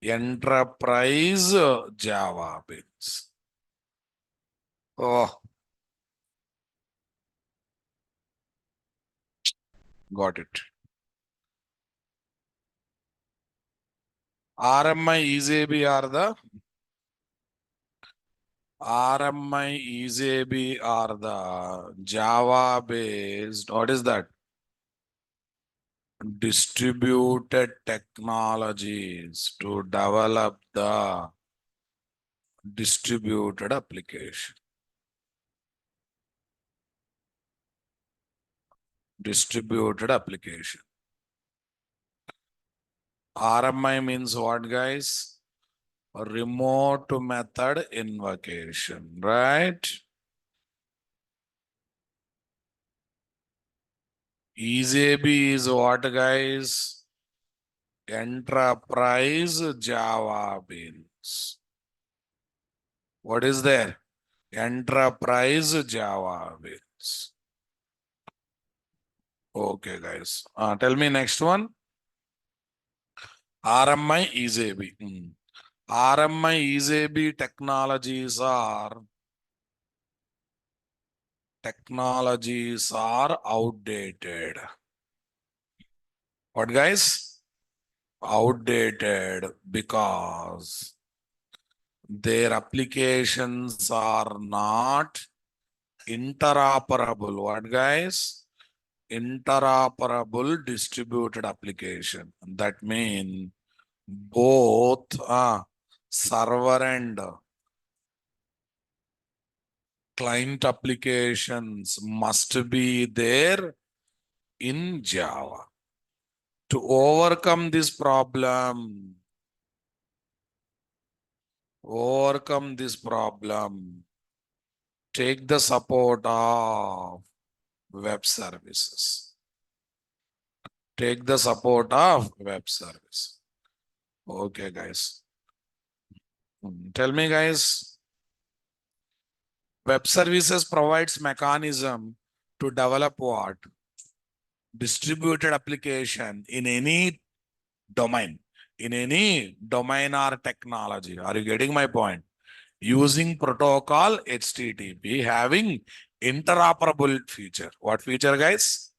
Enterprise Java beans. Oh, got it. RMI EasyAB are the Java based. What is that? Distributed technologies to develop the distributed application. Distributed application. RMI means what, guys? Remote method invocation, right? EasyAB is what, guys? Enterprise Java beans. What is there? Enterprise Java beans. Okay, guys. Tell me next one. RMI EasyAB. RMI EZB technologies are outdated. What guys? Outdated because their applications are not interoperable. What guys? Interoperable distributed application. That means both server and client applications must be there in Java. To overcome this problem, take the support of web services. Take the support of web service. Okay, guys. Tell me, guys. Web services provides mechanism to develop what? Distributed application in any domain. In any domain or technology. Are you getting my point? Using protocol HTTP having interoperable feature. What feature, guys?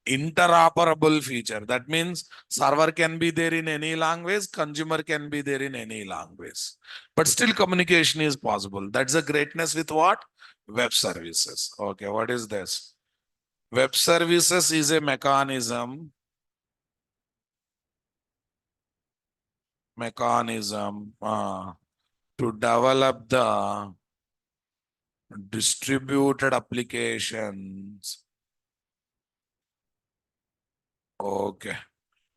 Interoperable feature. That means server can be there in any language, consumer can be there in any language, but still communication is possible. That's the greatness with what? Web services. Okay, what is this? Web services is a mechanism to develop the distributed applications. Okay.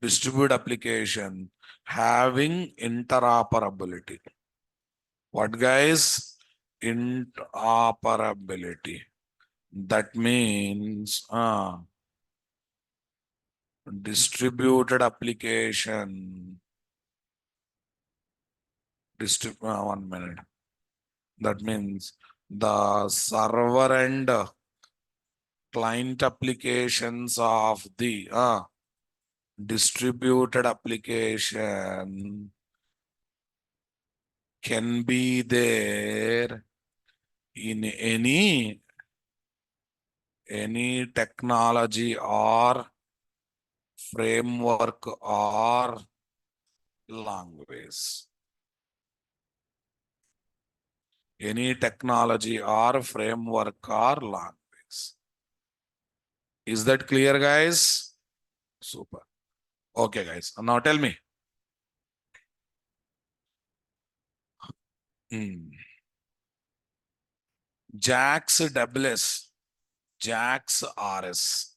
Distributed application having interoperability. What guys? Interoperability. That means distributed application. 1 minute. That means the server and client applications of the distributed application can be there in any technology or framework or language. Any technology or framework or language. Is that clear, guys? Super. Okay, guys. Now tell me. JAX WS, JAX RS,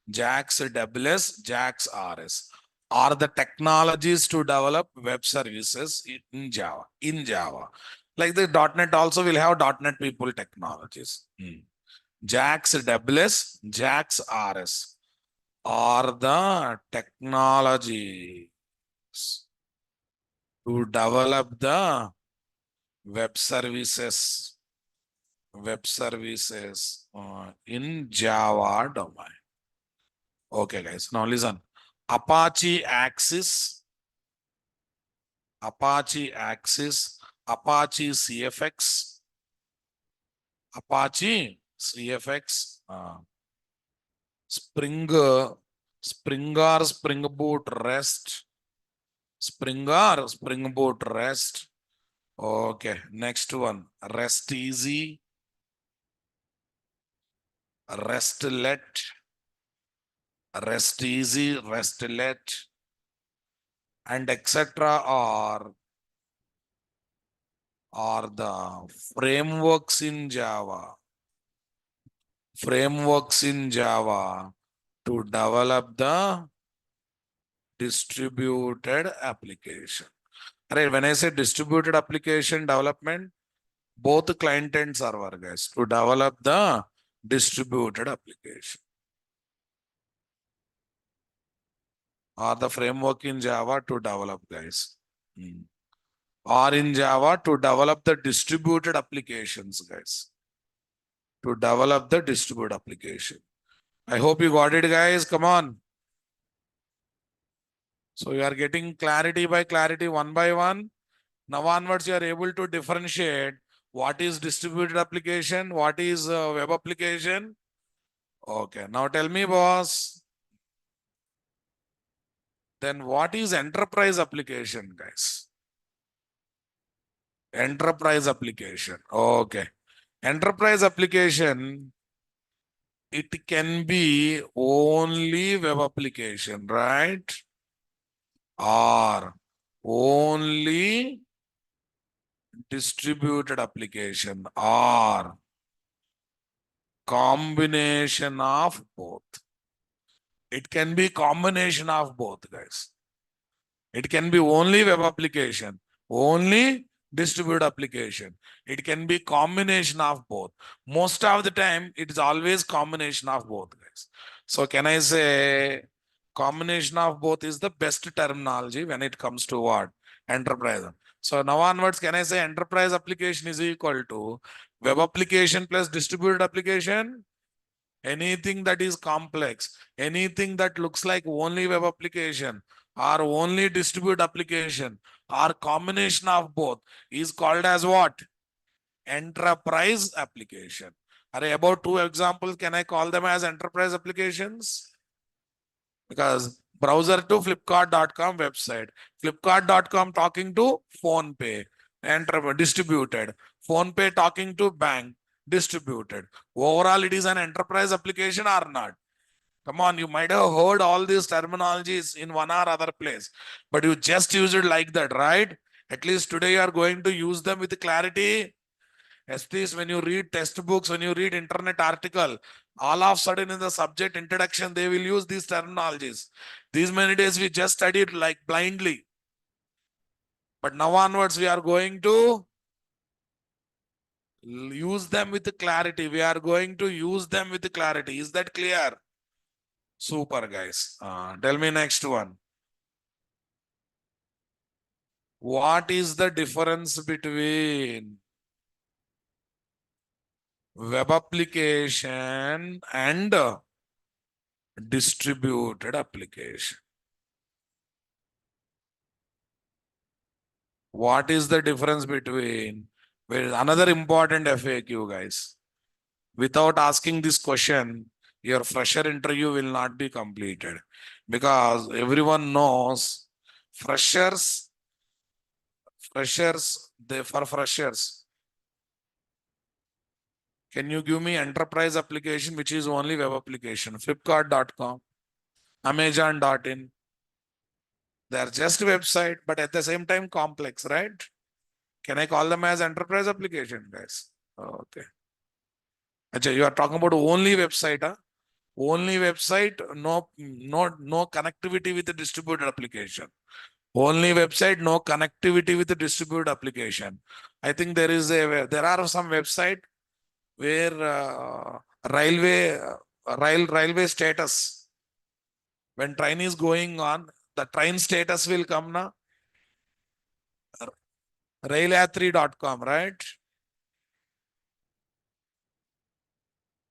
JAX WS, JAX RS are the technologies to develop web services in Java. In Java, like the .NET also will have .NET people technologies. JAX WS, JAX RS are the technologies to develop the web services in Java domain. Okay, guys. Now listen. Apache Axis, Apache CFX, Apache CFX, Spring or Spring Boot REST, Spring Boot REST. Okay, next one, REST Easy, RESTlet, REST Easy, RESTlet, and etc. are the frameworks in Java. Frameworks in Java to develop the distributed application. Right, when I say distributed application development, both client and server, guys, to develop the distributed application. Or the framework in Java to develop, guys. Or in Java to develop the distributed applications, guys. To develop the distributed application. I hope you got it, guys. Come on. So you are getting clarity by clarity one by one. Now onwards, you are able to differentiate what is distributed application, what is web application. Okay, now tell me, boss, then what is enterprise application, guys? Enterprise application. Okay. Enterprise application, it can be only web application, right? Or only distributed application or combination of both. It can be combination of both, guys. It can be only web application, only distributed application. It can be combination of both. Most of the time, it is always combination of both, guys. So can I say combination of both is the best terminology when it comes to what? Enterprise. So now onwards, can I say enterprise application is equal to web application plus distributed application? Anything that is complex, anything that looks like only web application or only distribute application or combination of both is called as what? Enterprise application. Are about two examples, can I call them as enterprise applications? Because browser to flipkart.com website, flipkart.com talking to PhonePe, distributed, PhonePe talking to bank, distributed. Overall, it is an enterprise application or not? Come on, you might have heard all these terminologies in one or other place, but you just use it like that, right? At least today you are going to use them with clarity. At least when you read textbooks, when you read internet article, all of a sudden in the subject introduction, they will use these terminologies. These many days we just studied like blindly. But now onwards, we are going to use them with clarity. We are going to use them with clarity. Is that clear? Super, guys. Tell me next one. What is the difference between web application and distributed application? What is the difference between, well, another important FAQ, guys. Without asking this question, your fresher interview will not be completed because everyone knows freshers, for freshers. Can you give me enterprise application which is only web application? Flipkart.com, Amazon.in. They are just website, but at the same time complex, right? Can I call them as enterprise application, guys? Okay. Achha, you are talking about only website, huh? Only website, no connectivity with the distributed application. Only website, no connectivity with the distributed application. I think there are some website where railway status, when train is going on, the train status will come now. Railyatri.com, right?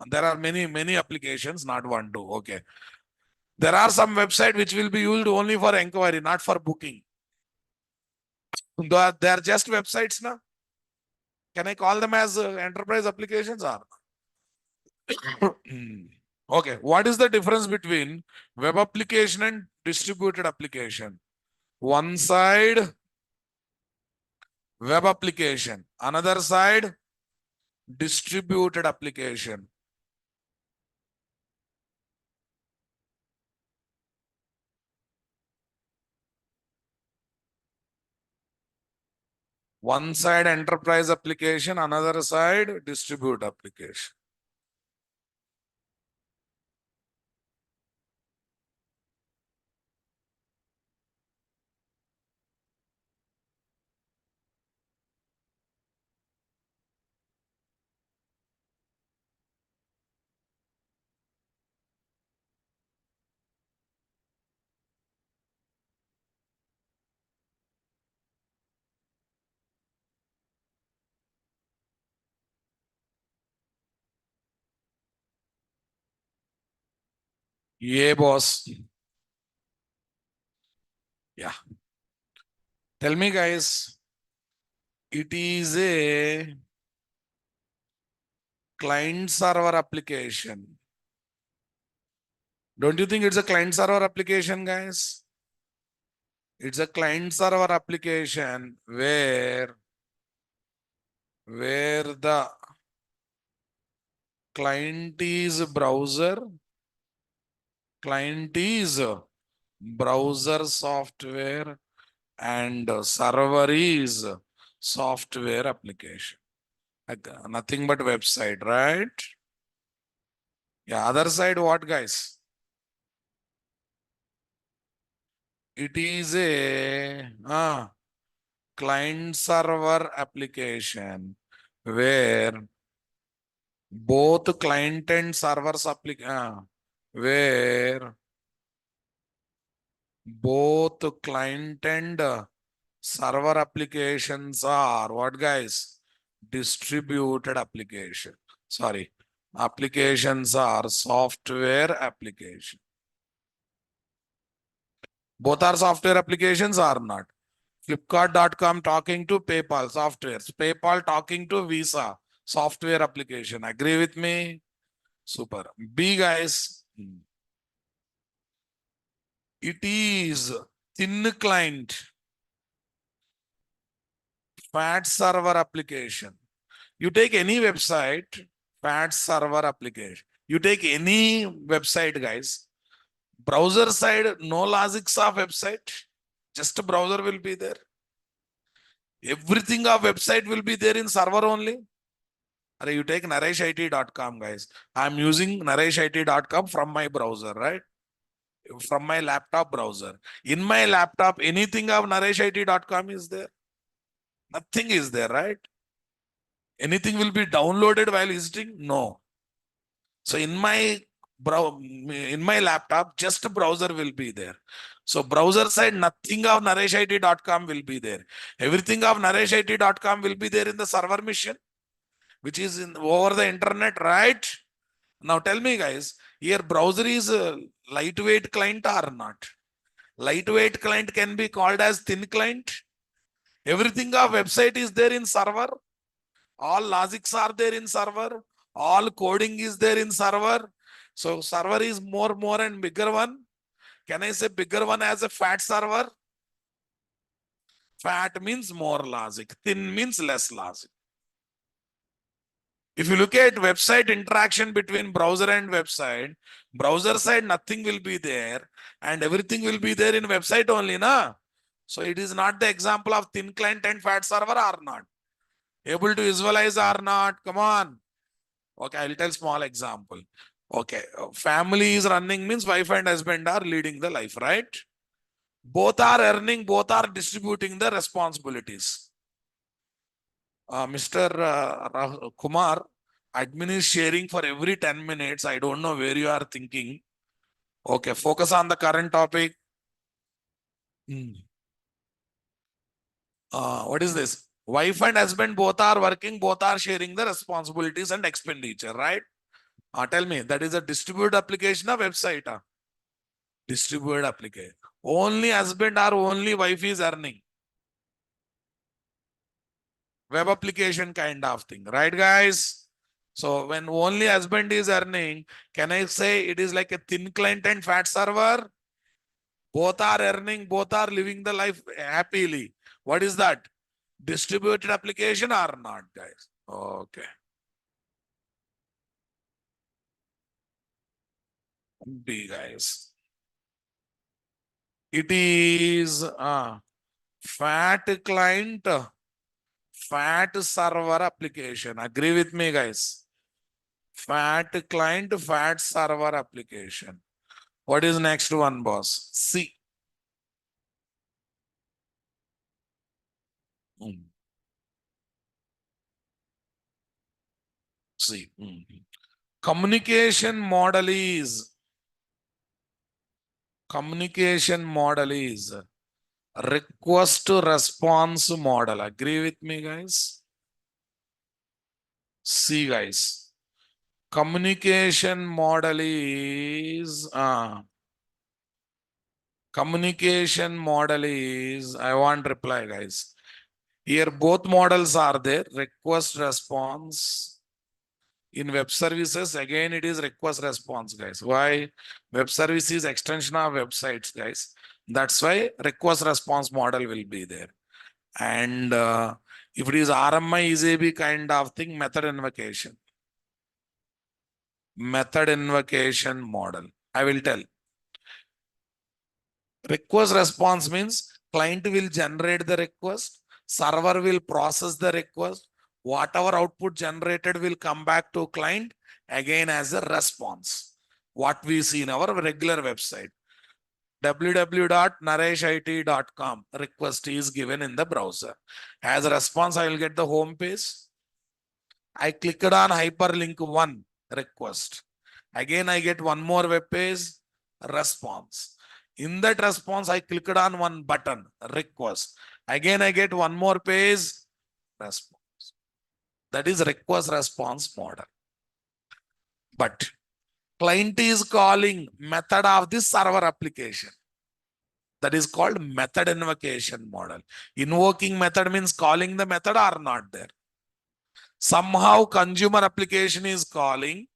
And there are many applications, not one, two. Okay. There are some website which will be used only for inquiry, not for booking. They are just websites now. Can I call them as enterprise applications or? Okay. What is the difference between web application and distributed application? One side, web application. Another side, distributed application. One side enterprise application, another side distribute application. Yeah, boss. Yeah. Tell me, guys, it is a client server application. Don't you think it's a client server application, guys? It's a client server application where the client is browser software and server is software application. Nothing but website, right? Yeah, other side what, guys? It is a client server application where both client and servers where both client and server applications are what, guys? Distributed application. Sorry, applications are software application. Both are software applications or not? Flipkart.com talking to PayPal software. PayPal talking to Visa software application. Agree with me? Super. B, guys. It is thin client, fat server application. You take any website, fat server application. You take any website, guys. Browser side, no logics of website. Just a browser will be there. Everything of website will be there in server only. Or you take nareshit.com, guys. I'm using nareshit.com from my browser, right? From my laptop browser. In my laptop, anything of nareshit.com is there? Nothing is there, right? Anything will be downloaded while visiting? No. So in my laptop, just a browser will be there. So browser side, nothing of nareshit.com will be there. Everything of nareshit.com will be there in the server mission, which is over the internet, right? Now tell me, guys, here browser is a lightweight client or not? Lightweight client can be called as thin client. Everything of website is there in server. All logics are there in server. All coding is there in server. So server is more and bigger one. Can I say bigger one as a fat server? Fat means more logic. Thin means less logic. If you look at website interaction between browser and website, browser side nothing will be there and everything will be there in website only, na? So it is not the example of thin client and fat server or not. Able to visualize or not? Come on. Okay, I'll tell small example. Okay, family is running means wife and husband are leading the life, right? Both are earning, both are distributing the responsibilities. Mr. Kumar, admin is sharing for every 10 minutes. I don't know where you are thinking. Okay, focus on the current topic. What is this? Wife and husband both are working, both are sharing the responsibilities and expenditure, right? Tell me, that is a distributed application of website. Distributed application. Only husband or only wife is earning. Web application kind of thing, right, guys? So when only husband is earning, can I say it is like a thin client and fat server? Both are earning, both are living the life happily. What is that? Distributed application or not, guys? Okay. B, guys. It is fat client, fat server application. Agree with me, guys? Fat client, fat server application. What is next one, boss? C. C. Communication model is request to response model. Agree with me, guys? C, guys. Communication model is Communication model is, I want reply, guys. Here both models are there, request response. In web services, again, it is request response, guys. Why? Web service is extension of websites, guys. That's why request response model will be there. And if it is RMI is a kind of thing, method invocation. Method invocation model. I will tell. Request response means client will generate the request, server will process the request, whatever output generated will come back to client again as a response. What we see in our regular website. www.nareshit.com request is given in the browser. As a response, I will get the home page. I clicked on hyperlink 1 request. Again, I get one more web page response. In that response, I clicked on one button request. Again, I get one more page response. That is request response model. But client is calling method of this server application. That is called method invocation model. Invoking method means calling the method or not there. Somehow consumer application is calling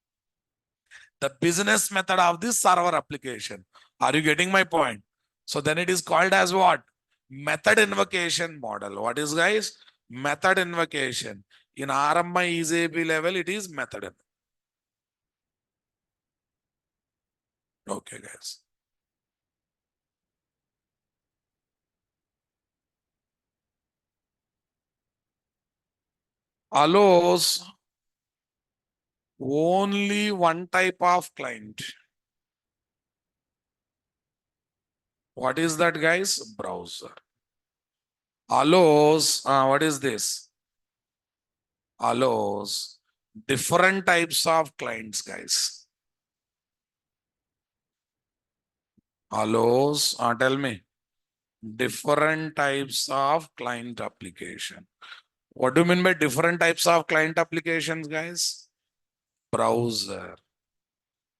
the business method of this server application. Are you getting my point? So then it is called as what? Method invocation model. What is, guys? Method invocation. In RMI EZB level, it is method. Okay, guys. Allows only one type of client. What is that, guys? Browser. Allows, what is this? Allows different types of clients, guys. Allows, tell me, different types of client application. What do you mean by different types of client applications, guys? Browser.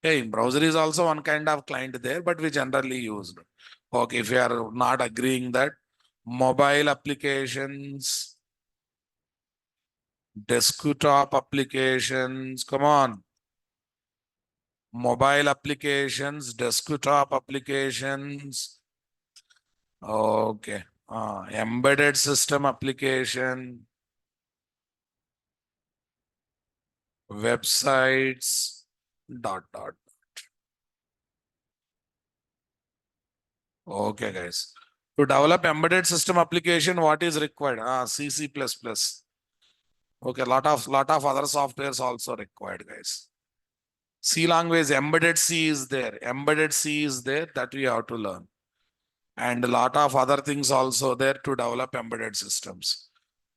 Hey, browser is also one kind of client there, but we generally use. Okay, if you are not agreeing that, mobile applications, desktop applications, come on. Mobile applications, desktop applications. Okay. Embedded system application, websites, dot. Okay, guys. To develop embedded system application, what is required? C, C++. Okay, lot of other softwares also required, guys. C language, embedded C is there. Embedded C is there that we have to learn. And a lot of other things also there to develop embedded systems.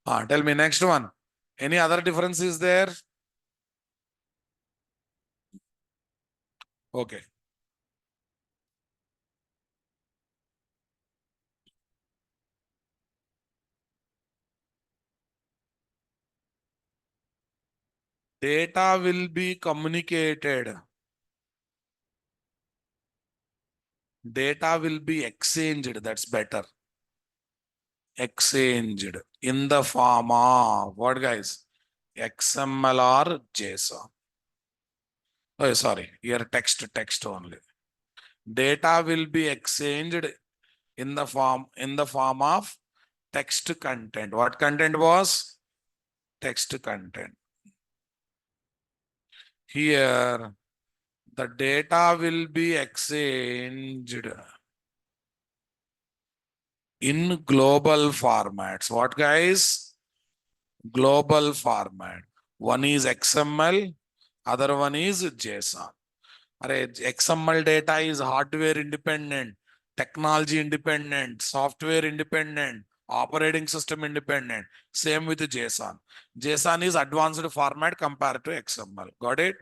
Tell me next one. Any other differences there? Okay. Data will be communicated. Data will be exchanged. That's better. Exchanged in the form of what, guys? XML or JSON. Oh, sorry. Here text only. Data will be exchanged in the form of text content. What content was? Text content. Here, the data will be exchanged in global formats. What, guys? Global format. One is XML, other one is JSON. XML data is hardware independent, technology independent, software independent, operating system independent. Same with JSON. JSON is advanced format compared to XML. Got it?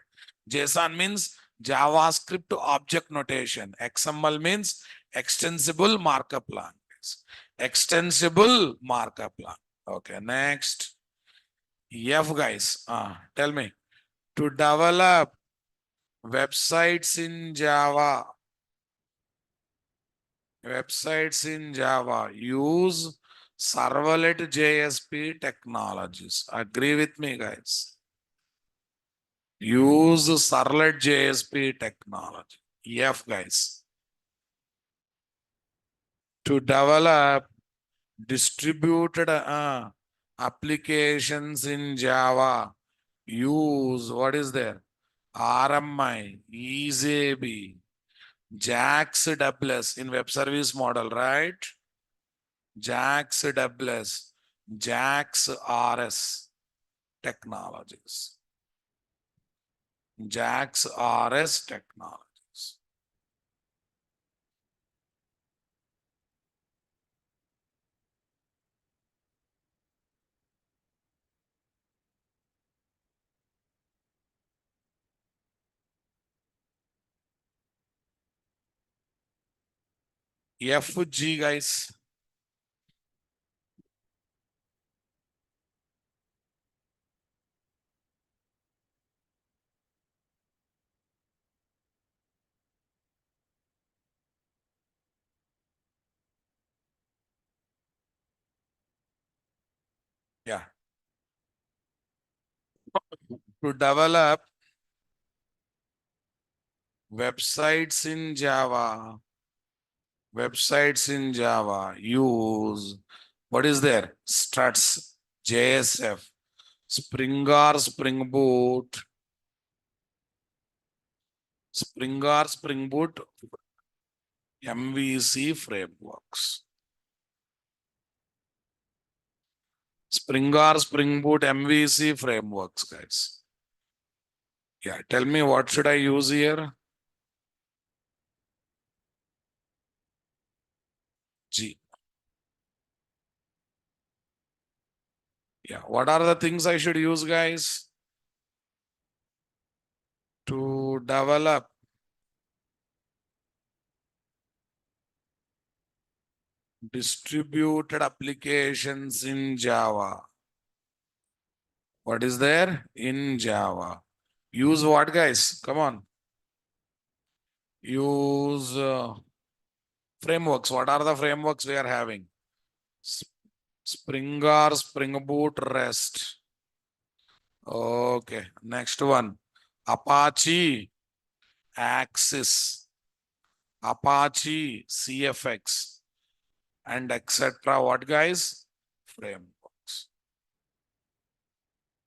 JSON means JavaScript object notation. XML means extensible markup language. Extensible markup language. Okay, next. F, guys. Tell me. To develop websites in Java, Websites in Java use servlet JSP technologies. Agree with me, guys. Use servlet JSP technology. F, guys. To develop distributed applications in Java, use what is there? RMI, EasyB, JAX WS in web service model, right? JAX WS, JAX RS technologies. JAX RS technologies. FG, guys. Yeah. To develop websites in Java, use what is there? Struts, JSF, Spring Boot, Spring Boot, MVC frameworks. Spring Boot, MVC frameworks, guys. Yeah, tell me what should I use here? G. Yeah, what are the things I should use, guys? To develop distributed applications in Java. What is there? In Java. Use what, guys? Come on. Use frameworks. What are the frameworks we are having? Spring Boot, REST. Okay. Next one. Apache, Axis, Apache, CFX, and etc. What, guys? Frameworks.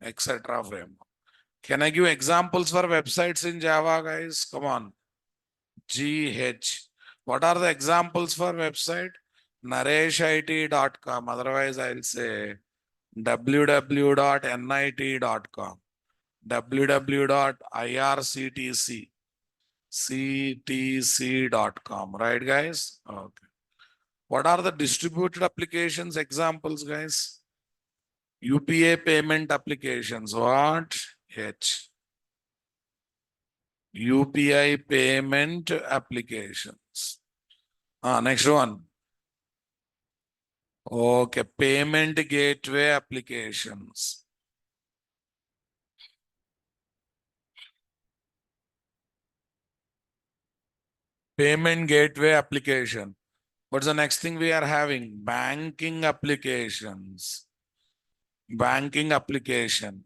Etc. framework. Can I give examples for websites in Java, guys? Come on. GH. What are the examples for website? nareshit.com. Otherwise, I'll say www.nit.com, www.irctc.com. Right, guys? Okay. What are the distributed applications examples, guys? UPA payment applications. What? H. UPI payment applications. Next one. Okay, payment gateway applications. Payment gateway application. What's the next thing we are having? Banking applications. Banking application.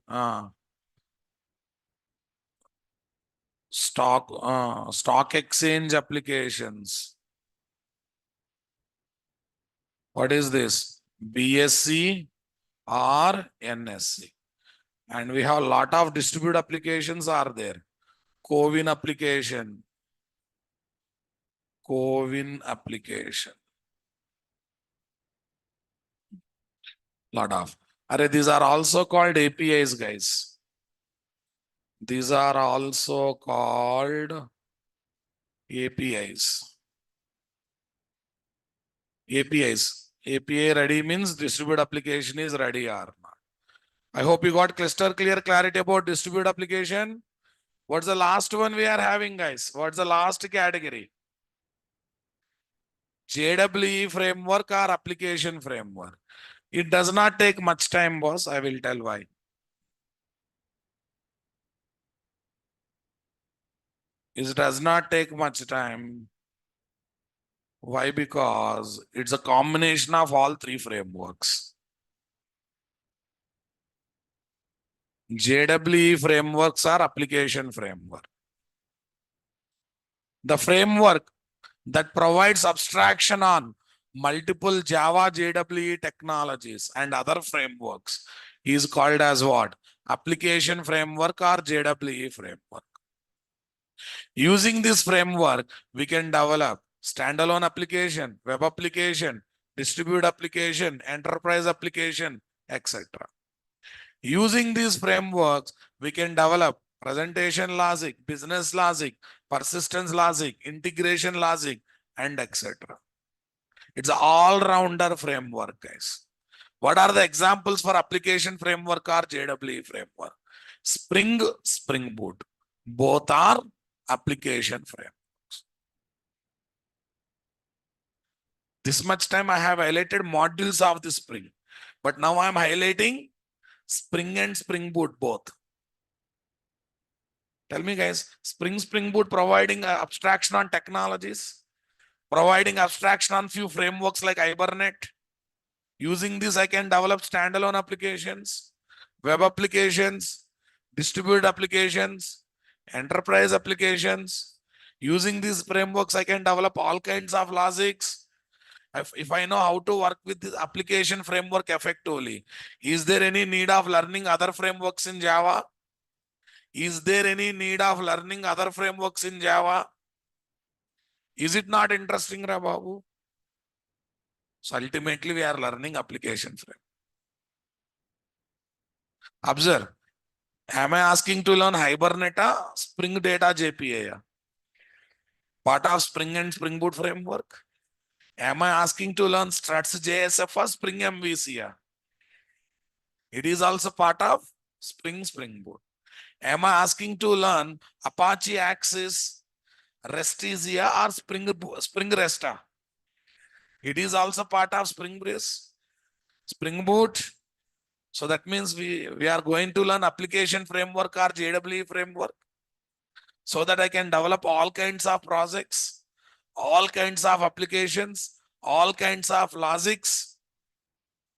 Stock exchange applications. What is this? BSC or NSC. And we have a lot of distributed applications are there. CoWIN application. CoWIN application. Lot of. These are also called APIs, guys. These are also called APIs. APIs. API ready means distributed application is ready or not. I hope you got crystal clear clarity about distributed application. What's the last one we are having, guys? What's the last category? JWE framework or application framework. It does not take much time, boss. I will tell why. It does not take much time. Why? Because it's a combination of all three frameworks. JWE frameworks are application framework. The framework that provides abstraction on multiple Java JWE technologies and other frameworks is called as what? Application framework or JWE framework. Using this framework, we can develop standalone application, web application, distributed application, enterprise application, etc. Using these frameworks, we can develop presentation logic, business logic, persistence logic, integration logic, and etc. It's an all-rounder framework, guys. What are the examples for application framework or JWE framework? Spring, Spring Boot. Both are application frameworks. This much time I have highlighted modules of the Spring, but now I'm highlighting Spring and Spring Boot both. Tell me, guys, Spring Boot providing abstraction on technologies, providing abstraction on few frameworks like Hibernate. Using this, I can develop standalone applications, web applications, distributed applications, enterprise applications. Using these frameworks, I can develop all kinds of logics. If I know how to work with this application framework effectively, is there any need of learning other frameworks in Java? Is there any need of learning other frameworks in Java? Is it not interesting, Rababu? So ultimately, we are learning application framework. Observe. Am I asking to learn Hibernate, Spring Data JPA? Part of Spring and Spring Boot framework? Am I asking to learn Struts JSF or Spring MVC? It is also part of Spring Boot. Am I asking to learn Apache Axis, Restizia or Spring Resta? It is also part of Spring Boot. So that means we are going to learn application framework or JWE framework so that I can develop all kinds of projects, all kinds of applications, all kinds of logics.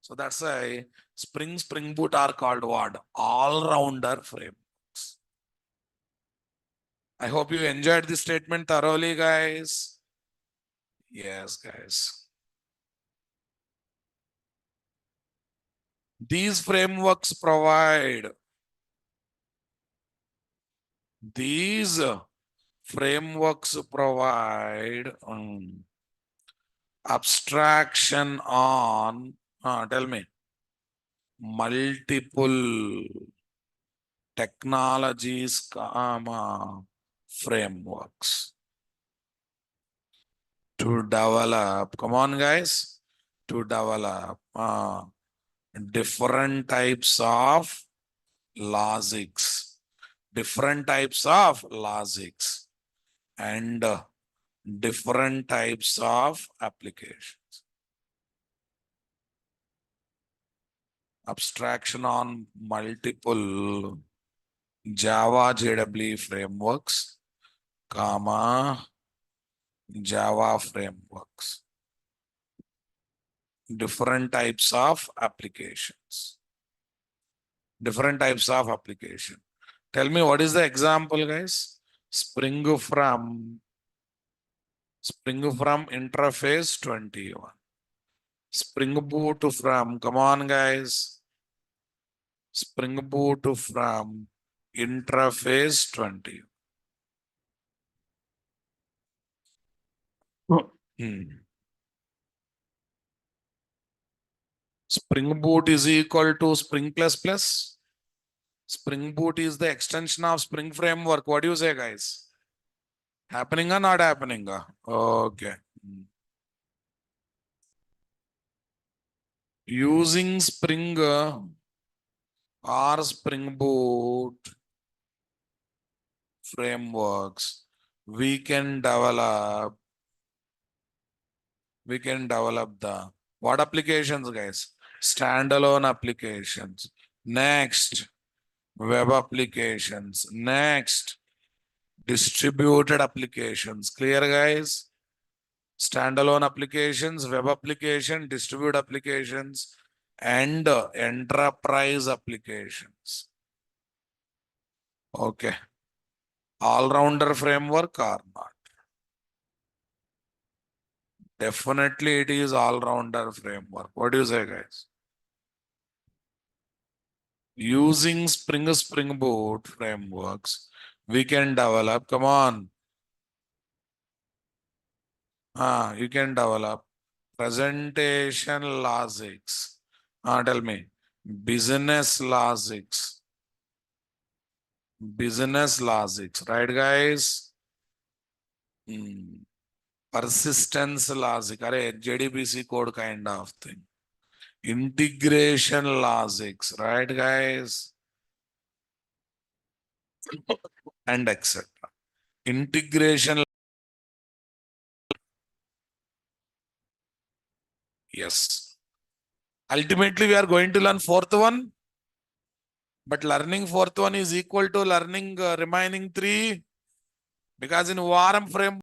So that's why Spring Boot are called what? All-rounder frameworks. I hope you enjoyed this statement thoroughly, guys. Yes, guys. These frameworks provide abstraction on, tell me, multiple technologies, frameworks to develop, come on guys, to develop different types of logics, and different types of applications. Abstraction on multiple Java JWE frameworks, Java frameworks, different types of applications. Tell me, what is the example, guys? Spring from interface 21. Spring Boot from, come on guys. Spring Boot from interface 20. Spring Boot is equal to Spring++. Spring Boot is the extension of Spring Framework. What do you say, guys? Happening or not happening? Okay. Using Spring or Spring Boot frameworks, we can develop the what applications, guys? Standalone applications. Next, web applications. Next, distributed applications. Clear, guys? standalone applications, web application, distributed applications, and enterprise applications. Okay. All-rounder framework or not? Definitely it is all-rounder framework. What do you say, guys? Using Spring Boot frameworks, we can develop, come on. You can develop presentation logics. Tell me, business logics. Business logics, right, guys? Hmm. Persistence logic, JDBC code kind of thing. Integration logics, right, guys? And etc. Integration, yes. Ultimately, we are going to learn fourth one, but learning fourth one is equal to learning remaining three, because in ORM framework,